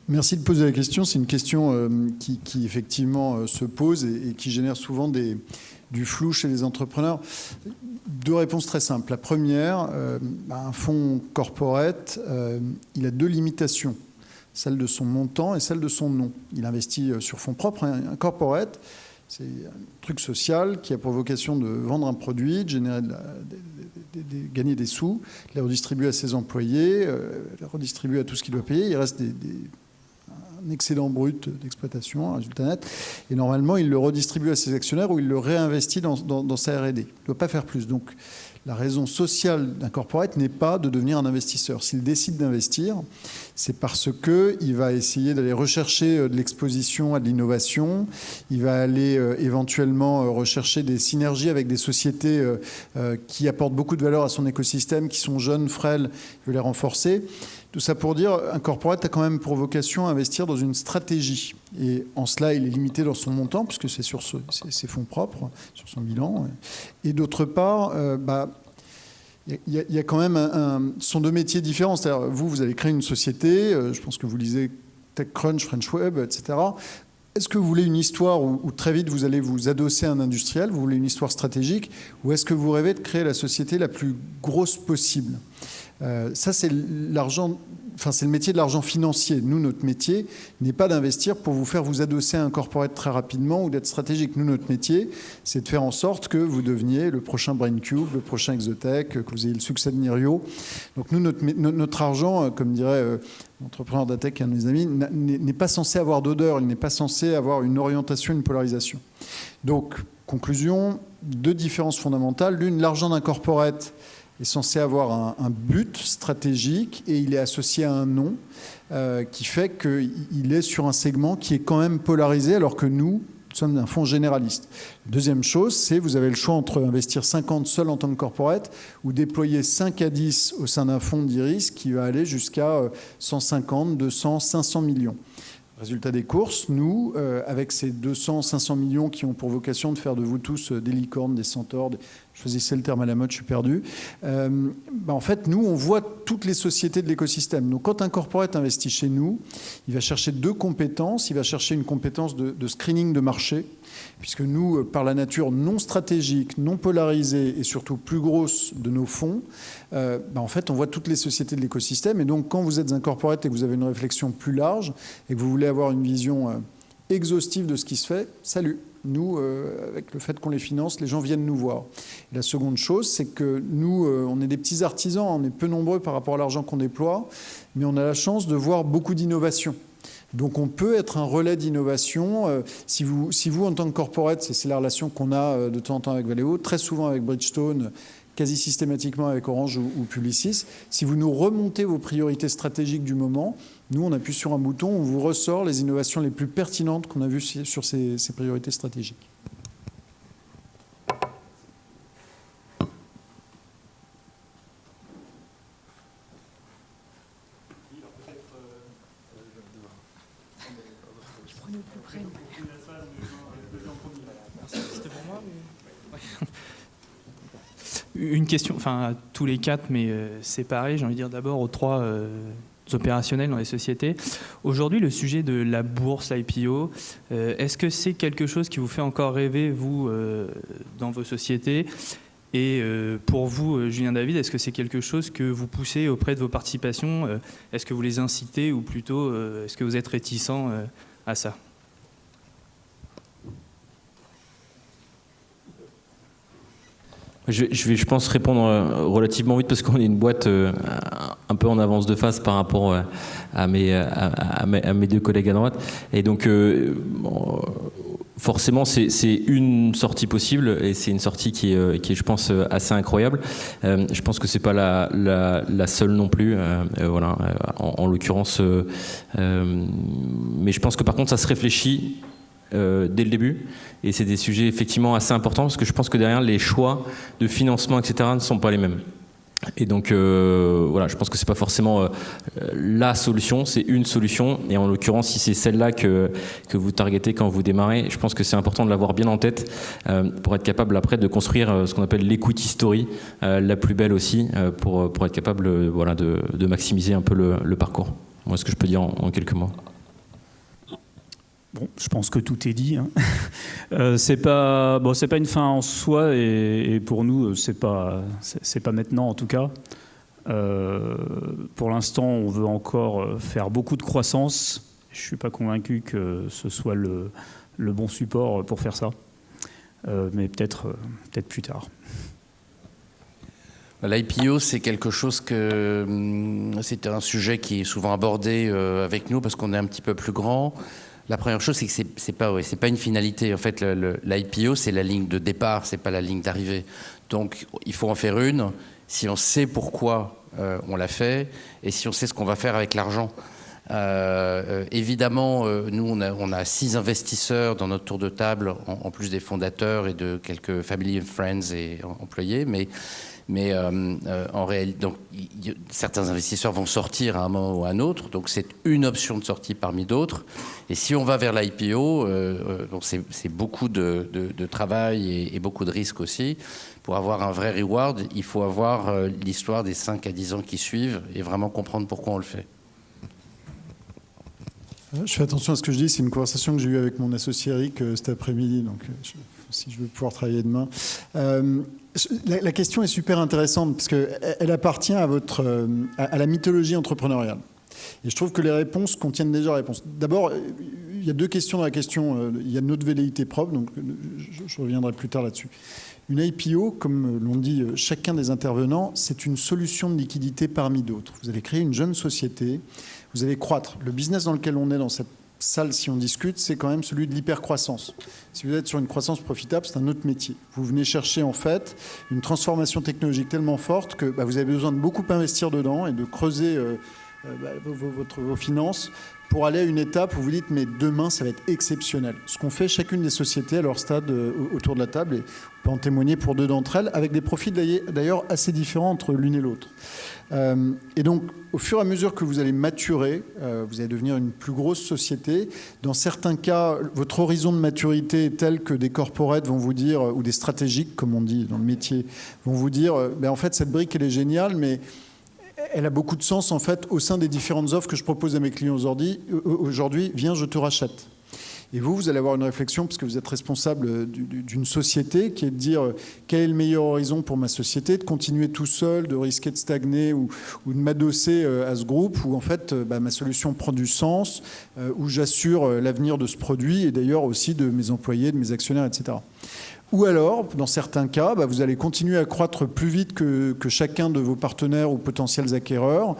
Merci de poser la question. C'est une question qui effectivement se pose et qui génère souvent du flou chez les entrepreneurs. Deux réponses très simples. La première, un fonds corporate, il a deux limitations, celle de son montant et celle de son nom. Il investit sur fonds propres. Un corporate, c'est un truc social qui a pour vocation de vendre un produit, de générer gagner des sous, les redistribuer à ses employés, les redistribuer à tout ce qu'il doit payer. Il reste un excédent brut d'exploitation, un résultat net. Et normalement, il le redistribue à ses actionnaires ou il le réinvestit dans sa R&D. Il ne doit pas faire plus. Donc, la raison sociale d'un corporate n'est pas de devenir un investisseur. S'il décide d'investir, c'est parce qu'il va essayer d'aller rechercher de l'exposition à de l'innovation. Il va aller éventuellement rechercher des synergies avec des sociétés qui apportent beaucoup de valeur à son écosystème, qui sont jeunes, frêles, il veut les renforcer. Tout ça pour dire, un corporate a quand même pour vocation à investir dans une stratégie. Et en cela, il est limité dans son montant, puisque c'est sur ses fonds propres, sur son bilan. Et d'autre part, il y a quand même ce sont deux métiers différents. C'est-à-dire, vous allez créer une société, je pense que vous lisez TechCrunch, French Web, etc. Est-ce que vous voulez une histoire où très vite vous allez vous adosser à un industriel, vous voulez une histoire stratégique, ou est-ce que vous rêvez de créer la société la plus grosse possible ? Ça, c'est l'argent. Enfin, c'est le métier de l'argent financier. Nous, notre métier n'est pas d'investir pour vous faire vous adosser à un corporate très rapidement ou d'être stratégique. Nous, notre métier, c'est de faire en sorte que vous deveniez le prochain BrainCube, le prochain Exotech, que vous ayez le succès de Nirio. Donc nous, notre argent, comme dirait l'entrepreneur d'Atech, un de mes amis, n'est pas censé avoir d'odeur, il n'est pas censé avoir une orientation, une polarisation. Donc, conclusion, deux différences fondamentales. L'une, l'argent d'un corporate est censé avoir un but stratégique et il est associé à un nom qui fait qu'il est sur un segment qui est quand même polarisé alors que nous sommes un fonds généraliste. Deuxième chose, c'est vous avez le choix entre investir 50 seul en tant que corporate ou déployer 5 à 10 au sein d'un fonds d'Iris qui va aller jusqu'à 150, 200, 500 millions. Résultat des courses, nous, avec ces 200, 500 millions qui ont pour vocation de faire de vous tous des licornes, des centaures, choisissez le terme à la mode, je suis perdu. En fait, nous, on voit toutes les sociétés de l'écosystème. Donc, quand un corporate investit chez nous, il va chercher deux compétences. Il va chercher une compétence de screening de marché, puisque nous, par la nature non stratégique, non polarisée et surtout plus grosse de nos fonds, en fait, on voit toutes les sociétés de l'écosystème. Et donc, quand vous êtes un corporate et que vous avez une réflexion plus large et que vous voulez avoir une vision exhaustive de ce qui se fait, salut. Nous, avec le fait qu'on les finance, les gens viennent nous voir. Et la seconde chose, c'est que nous, on est des petits artisans, on est peu nombreux par rapport à l'argent qu'on déploie, mais on a la chance de voir beaucoup d'innovation. Donc on peut être un relais d'innovation. Si vous, en tant que corporate, c'est la relation qu'on a de temps en temps avec Valeo, très souvent avec Bridgestone, quasi systématiquement avec Orange ou Publicis, si vous nous remontez vos priorités stratégiques du moment, nous, on appuie sur un bouton, on vous ressort les innovations les plus pertinentes qu'on a vues sur ces priorités stratégiques. Une question, enfin à tous les quatre, mais séparés, j'ai envie de dire d'abord aux trois opérationnels dans les sociétés. Aujourd'hui, le sujet de la bourse, l'IPO, est-ce que c'est quelque chose qui vous fait encore rêver, vous, dans vos sociétés ? Et pour vous, Julien David, est-ce que c'est quelque chose que vous poussez auprès de vos participations ? Est-ce que vous les incitez ou plutôt est-ce que vous êtes réticent à ça ? Je vais, je pense, répondre relativement vite parce qu'on est une boîte un peu en avance de phase par rapport à mes deux collègues à droite. Et donc, forcément, c'est une sortie possible et c'est une sortie qui est, je pense, assez incroyable. Je pense que c'est pas la seule non plus, voilà, en l'occurrence. Mais je pense que par contre, ça se réfléchit dès le début, et c'est des sujets effectivement assez importants parce que je pense que derrière les choix de financement, etc., ne sont pas les mêmes. Et donc voilà, je pense que c'est pas forcément la solution, c'est une solution, et en l'occurrence, si c'est celle-là que vous targetez quand vous démarrez, je pense que c'est important de l'avoir bien en tête pour être capable après de construire ce qu'on appelle l'equity story, la plus belle aussi, pour être capable voilà, de maximiser un peu le parcours. Moi, ce que je peux dire en quelques mots. Bon, je pense que tout est dit. Hein. C'est pas une fin en soi, et pour nous, c'est pas maintenant en tout cas. Pour l'instant, on veut encore faire beaucoup de croissance. Je suis pas convaincu que ce soit le bon support pour faire ça, mais peut-être plus tard. L'IPO, c'est quelque chose c'est un sujet qui est souvent abordé avec nous parce qu'on est un petit peu plus grand. La première chose, c'est que c'est pas une finalité. En fait, l'IPO, c'est la ligne de départ, c'est pas la ligne d'arrivée. Donc, il faut en faire une si on sait pourquoi on l'a fait et si on sait ce qu'on va faire avec l'argent. Évidemment, nous, on a 6 investisseurs dans notre tour de table, en plus des fondateurs et de quelques family and friends et employés, mais en réalité, donc, certains investisseurs vont sortir à un moment ou à un autre, donc c'est une option de sortie parmi d'autres. Et si on va vers l'IPO, donc c'est beaucoup de travail et beaucoup de risques aussi. Pour avoir un vrai reward, il faut avoir l'histoire des 5 à 10 ans qui suivent et vraiment comprendre pourquoi on le fait. Je fais attention à ce que je dis, c'est une conversation que j'ai eue avec mon associé Eric cet après-midi, donc si je veux pouvoir travailler demain. La question est super intéressante parce qu'elle appartient à la mythologie entrepreneuriale. Et je trouve que les réponses contiennent déjà la réponse. D'abord, il y a 2 questions dans la question. Il y a notre velléité propre, donc je reviendrai plus tard là-dessus. Une IPO, comme l'ont dit chacun des intervenants, c'est une solution de liquidité parmi d'autres. Vous allez créer une jeune société, vous allez croître. Le business dans lequel on est dans cette salle, si on discute, c'est quand même celui de l'hypercroissance. Si vous êtes sur une croissance profitable, c'est un autre métier. Vous venez chercher en fait une transformation technologique tellement forte que vous avez besoin de beaucoup investir dedans et de creuser vos finances pour aller à une étape où vous dites mais demain ça va être exceptionnel. Ce qu'ont fait chacune des sociétés à leur stade autour de la table, et on peut en témoigner pour 2 d'entre elles, avec des profils d'ailleurs assez différents entre l'une et l'autre. Et donc au fur et à mesure que vous allez maturer, vous allez devenir une plus grosse société. Dans certains cas, votre horizon de maturité est tel que des corporates vont vous dire, ou des stratégiques comme on dit dans le métier, vont vous dire en fait cette brique elle est géniale, mais elle a beaucoup de sens en fait au sein des différentes offres que je propose à mes clients aujourd'hui. Viens, je te rachète. Et vous allez avoir une réflexion, parce que vous êtes responsable d'une société, qui est de dire quel est le meilleur horizon pour ma société, de continuer tout seul, de risquer de stagner ou de m'adosser à ce groupe, où en fait ma solution prend du sens, où j'assure l'avenir de ce produit et d'ailleurs aussi de mes employés, de mes actionnaires, etc. Ou alors, dans certains cas, vous allez continuer à croître plus vite que chacun de vos partenaires ou potentiels acquéreurs.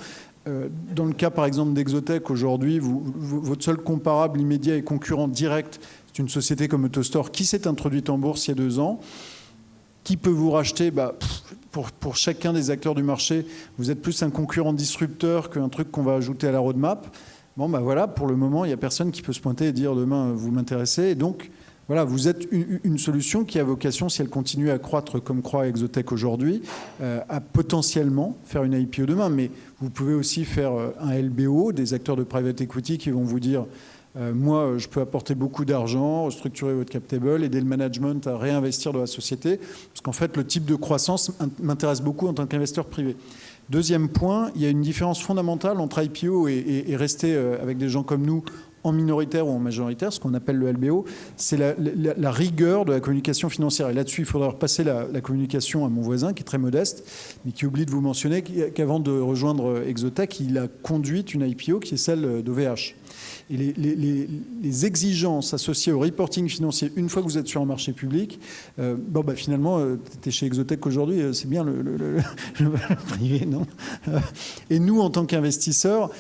Dans le cas, par exemple, d'Exotech, aujourd'hui, votre seul comparable immédiat et concurrent direct, c'est une société comme AutoStore qui s'est introduite en bourse il y a 2 ans. Qui peut vous racheter ? Pour chacun des acteurs du marché, vous êtes plus un concurrent disrupteur qu'un truc qu'on va ajouter à la roadmap. Voilà, pour le moment, il n'y a personne qui peut se pointer et dire demain, vous m'intéressez. Et donc, voilà, vous êtes une solution qui a vocation, si elle continue à croître comme croît Exotech aujourd'hui, à potentiellement faire une IPO demain. Mais vous pouvez aussi faire un LBO, des acteurs de private equity qui vont vous dire moi, je peux apporter beaucoup d'argent, restructurer votre cap table, aider le management à réinvestir dans la société. Parce qu'en fait, le type de croissance m'intéresse beaucoup en tant qu'investisseur privé. Deuxième point, il y a une différence fondamentale entre IPO et rester avec des gens comme nous en minoritaire ou en majoritaire, ce qu'on appelle le LBO, c'est la rigueur de la communication financière. Et là-dessus, il faudra repasser la communication à mon voisin, qui est très modeste, mais qui oublie de vous mentionner qu'avant de rejoindre Exotech, il a conduit une IPO qui est celle d'OVH. Et les exigences associées au reporting financier, une fois que vous êtes sur un marché public, finalement, tu es chez Exotech aujourd'hui, c'est bien le privé, non ? Et nous, en tant qu'investisseurs,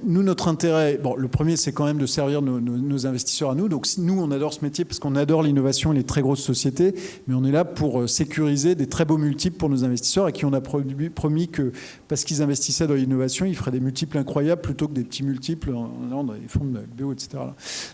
nous, notre intérêt, le premier, c'est quand même de servir nos investisseurs à nous. Donc, nous, on adore ce métier parce qu'on adore l'innovation et les très grosses sociétés, mais on est là pour sécuriser des très beaux multiples pour nos investisseurs à qui on a promis que, parce qu'ils investissaient dans l'innovation, ils feraient des multiples incroyables plutôt que des petits multiples dans les fonds de LBO, etc.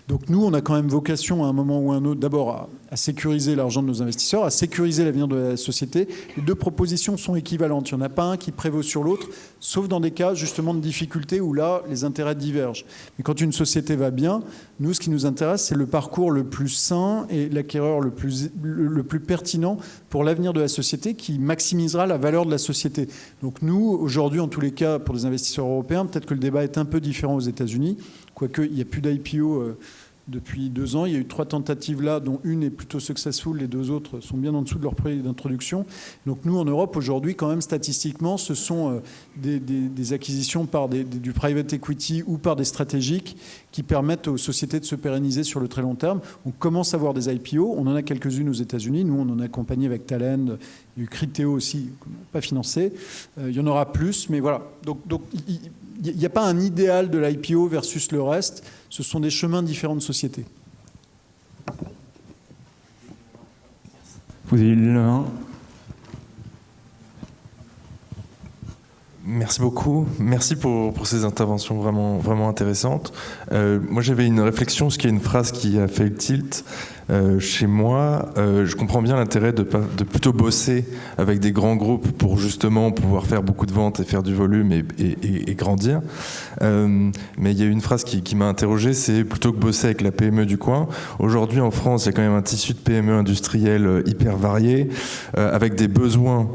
Donc, nous, on a quand même vocation à un moment ou à un autre, d'abord à sécuriser l'argent de nos investisseurs, à sécuriser l'avenir de la société. Les deux propositions sont équivalentes. Il n'y en a pas un qui prévaut sur l'autre, sauf dans des cas justement de difficulté où là, les intérêts divergent. Mais quand une société va bien, nous, ce qui nous intéresse, c'est le parcours le plus sain et l'acquéreur le plus pertinent pour l'avenir de la société qui maximisera la valeur de la société. Donc nous, aujourd'hui, en tous les cas, pour les investisseurs européens, peut-être que le débat est un peu différent aux États-Unis, quoique il n'y a plus d'IPO depuis 2 ans. Il y a eu 3 tentatives là, dont une est plutôt successful, les 2 autres sont bien en dessous de leur prix d'introduction. Donc nous, en Europe, aujourd'hui, quand même, statistiquement, ce sont des acquisitions par du private equity ou par des stratégiques qui permettent aux sociétés de se pérenniser sur le très long terme. On commence à voir des IPO, on en a quelques-unes aux États-Unis, nous on en a accompagné avec Talend, il y a eu Criteo aussi, pas financé, il y en aura plus, mais voilà. Donc il n'y a pas un idéal de l'IPO versus le reste, ce sont des chemins différents de société. Vous avez le 1. Merci beaucoup. Merci pour ces interventions vraiment, vraiment intéressantes. Moi, j'avais une réflexion, parce qu'il y a une phrase qui a fait le tilt chez moi. Je comprends bien l'intérêt de plutôt bosser avec des grands groupes pour justement pouvoir faire beaucoup de ventes et faire du volume et grandir. Mais il y a une phrase qui m'a interrogé, c'est plutôt que bosser avec la PME du coin. Aujourd'hui, en France, il y a quand même un tissu de PME industrielle hyper varié, avec des besoins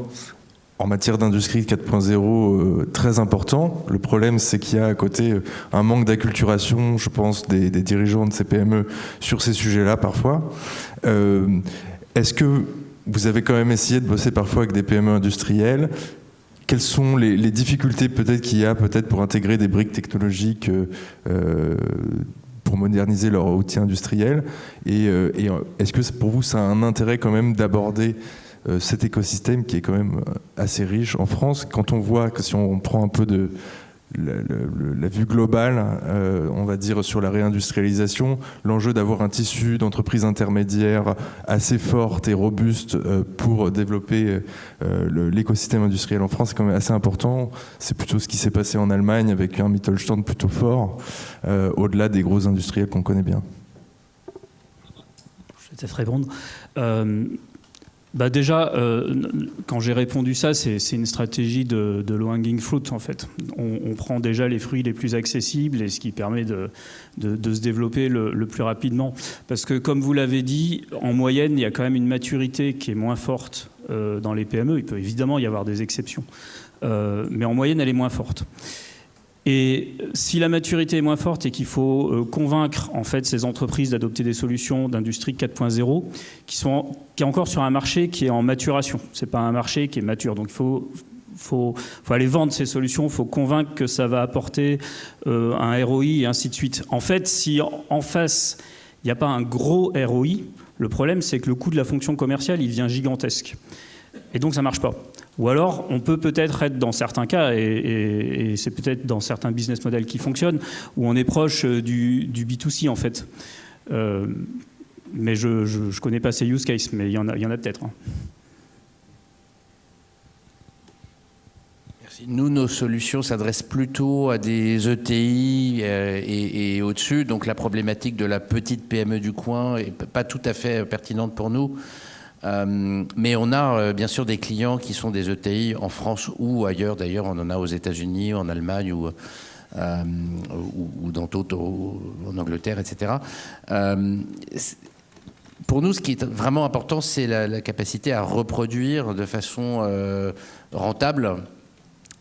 en matière d'industrie 4.0 très important. Le problème, c'est qu'il y a à côté un manque d'acculturation, je pense, des dirigeants de ces PME sur ces sujets-là parfois. Est-ce que vous avez quand même essayé de bosser parfois avec des PME industrielles ? Quelles sont les difficultés peut-être qu'il y a peut-être pour intégrer des briques technologiques pour moderniser leur outil industriel ? Et est-ce que pour vous, ça a un intérêt quand même d'aborder cet écosystème qui est quand même assez riche en France, quand on voit que si on prend un peu de la vue globale, on va dire sur la réindustrialisation, l'enjeu d'avoir un tissu d'entreprises intermédiaires assez forte et robuste pour développer l'écosystème industriel en France, c'est quand même assez important. C'est plutôt ce qui s'est passé en Allemagne avec un Mittelstand plutôt fort, au-delà des gros industriels qu'on connaît bien. Je vais peut-être répondre. Déjà, quand j'ai répondu ça, c'est une stratégie de low-hanging fruit, en fait. On prend déjà les fruits les plus accessibles et ce qui permet de se développer le plus rapidement. Parce que, comme vous l'avez dit, en moyenne, il y a quand même une maturité qui est moins forte dans les PME. Il peut évidemment y avoir des exceptions. Mais en moyenne, elle est moins forte. Et si la maturité est moins forte et qu'il faut convaincre en fait ces entreprises d'adopter des solutions d'industrie 4.0 qui est encore sur un marché qui est en maturation, c'est pas un marché qui est mature, donc il faut aller vendre ces solutions, il faut convaincre que ça va apporter un ROI et ainsi de suite. En fait, si en face il n'y a pas un gros ROI, le problème c'est que le coût de la fonction commerciale il devient gigantesque et donc ça marche pas. Ou alors, on peut peut-être être dans certains cas, et c'est peut-être dans certains business models qui fonctionnent, où on est proche du B2C, en fait. Mais je ne connais pas ces use cases, mais il y en a peut-être. Hein. Merci. Nous, nos solutions s'adressent plutôt à des ETI et au-dessus, donc la problématique de la petite PME du coin n'est pas tout à fait pertinente pour nous. Mais on a bien sûr des clients qui sont des ETI en France ou ailleurs. D'ailleurs, on en a aux États-Unis, en Allemagne ou dans d'autres, en Angleterre, etc. Pour nous, ce qui est vraiment important, c'est la capacité à reproduire de façon rentable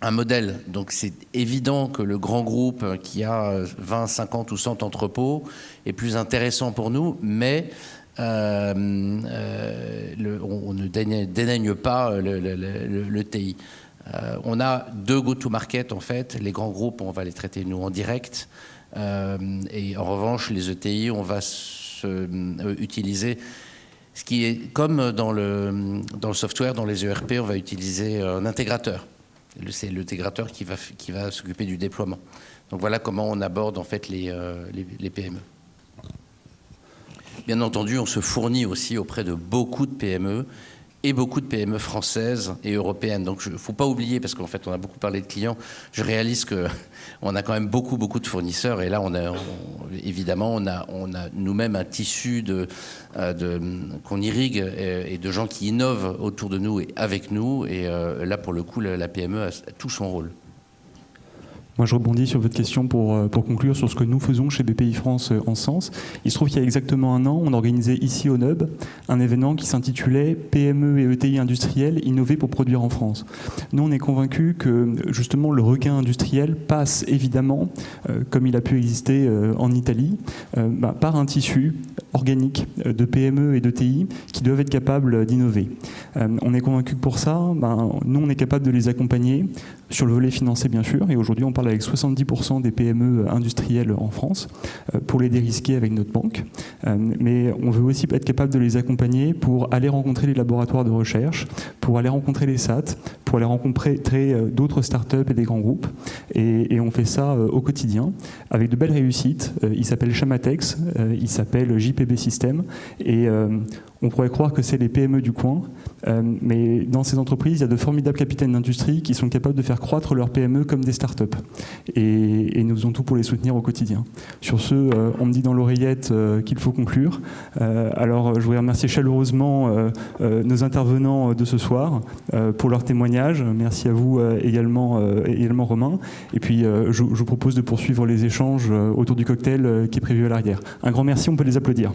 un modèle. Donc c'est évident que le grand groupe qui a 20, 50 ou 100 entrepôts est plus intéressant pour nous, mais on ne dénaigne pas le TI. On a deux go-to-market en fait. Les grands groupes, on va les traiter nous en direct. Et en revanche, les ETI, on va utiliser ce qui est comme dans le software, dans les ERP, on va utiliser un intégrateur. C'est l'intégrateur qui va s'occuper du déploiement. Donc voilà comment on aborde en fait les PME. Bien entendu, on se fournit aussi auprès de beaucoup de PME et beaucoup de PME françaises et européennes. Donc il ne faut pas oublier, parce qu'en fait on a beaucoup parlé de clients, je réalise qu'on a quand même beaucoup de fournisseurs, et là évidemment on a nous-mêmes un tissu qu'on irrigue et de gens qui innovent autour de nous et avec nous, et là pour le coup la PME a tout son rôle. Moi, je rebondis sur votre question pour conclure sur ce que nous faisons chez BPI France en sens. Il se trouve qu'il y a exactement un an, on organisait ici au NUB un événement qui s'intitulait PME et ETI industriels innover pour produire en France. Nous, on est convaincus que justement le regain industriel passe évidemment, comme il a pu exister en Italie, par un tissu organique de PME et d'ETI qui doivent être capables d'innover. On est convaincus que pour ça, nous, on est capable de les accompagner sur le volet financier, bien sûr, et aujourd'hui, on parle avec 70% des PME industrielles en France pour les dérisquer avec notre banque. Mais on veut aussi être capable de les accompagner pour aller rencontrer les laboratoires de recherche, pour aller rencontrer les SAT, pour aller rencontrer d'autres startups et des grands groupes. Et on fait ça au quotidien avec de belles réussites. Il s'appelle Chamatex, il s'appelle JPB System, et on pourrait croire que c'est les PME du coin, mais dans ces entreprises, il y a de formidables capitaines d'industrie qui sont capables de faire croître leurs PME comme des startups. Et nous faisons tout pour les soutenir au quotidien. Sur ce, on me dit dans l'oreillette qu'il faut conclure. Alors, je voudrais remercier chaleureusement nos intervenants de ce soir pour leur témoignage. Merci à vous également Romain. Et puis, je vous propose de poursuivre les échanges autour du cocktail qui est prévu à l'arrière. Un grand merci, on peut les applaudir.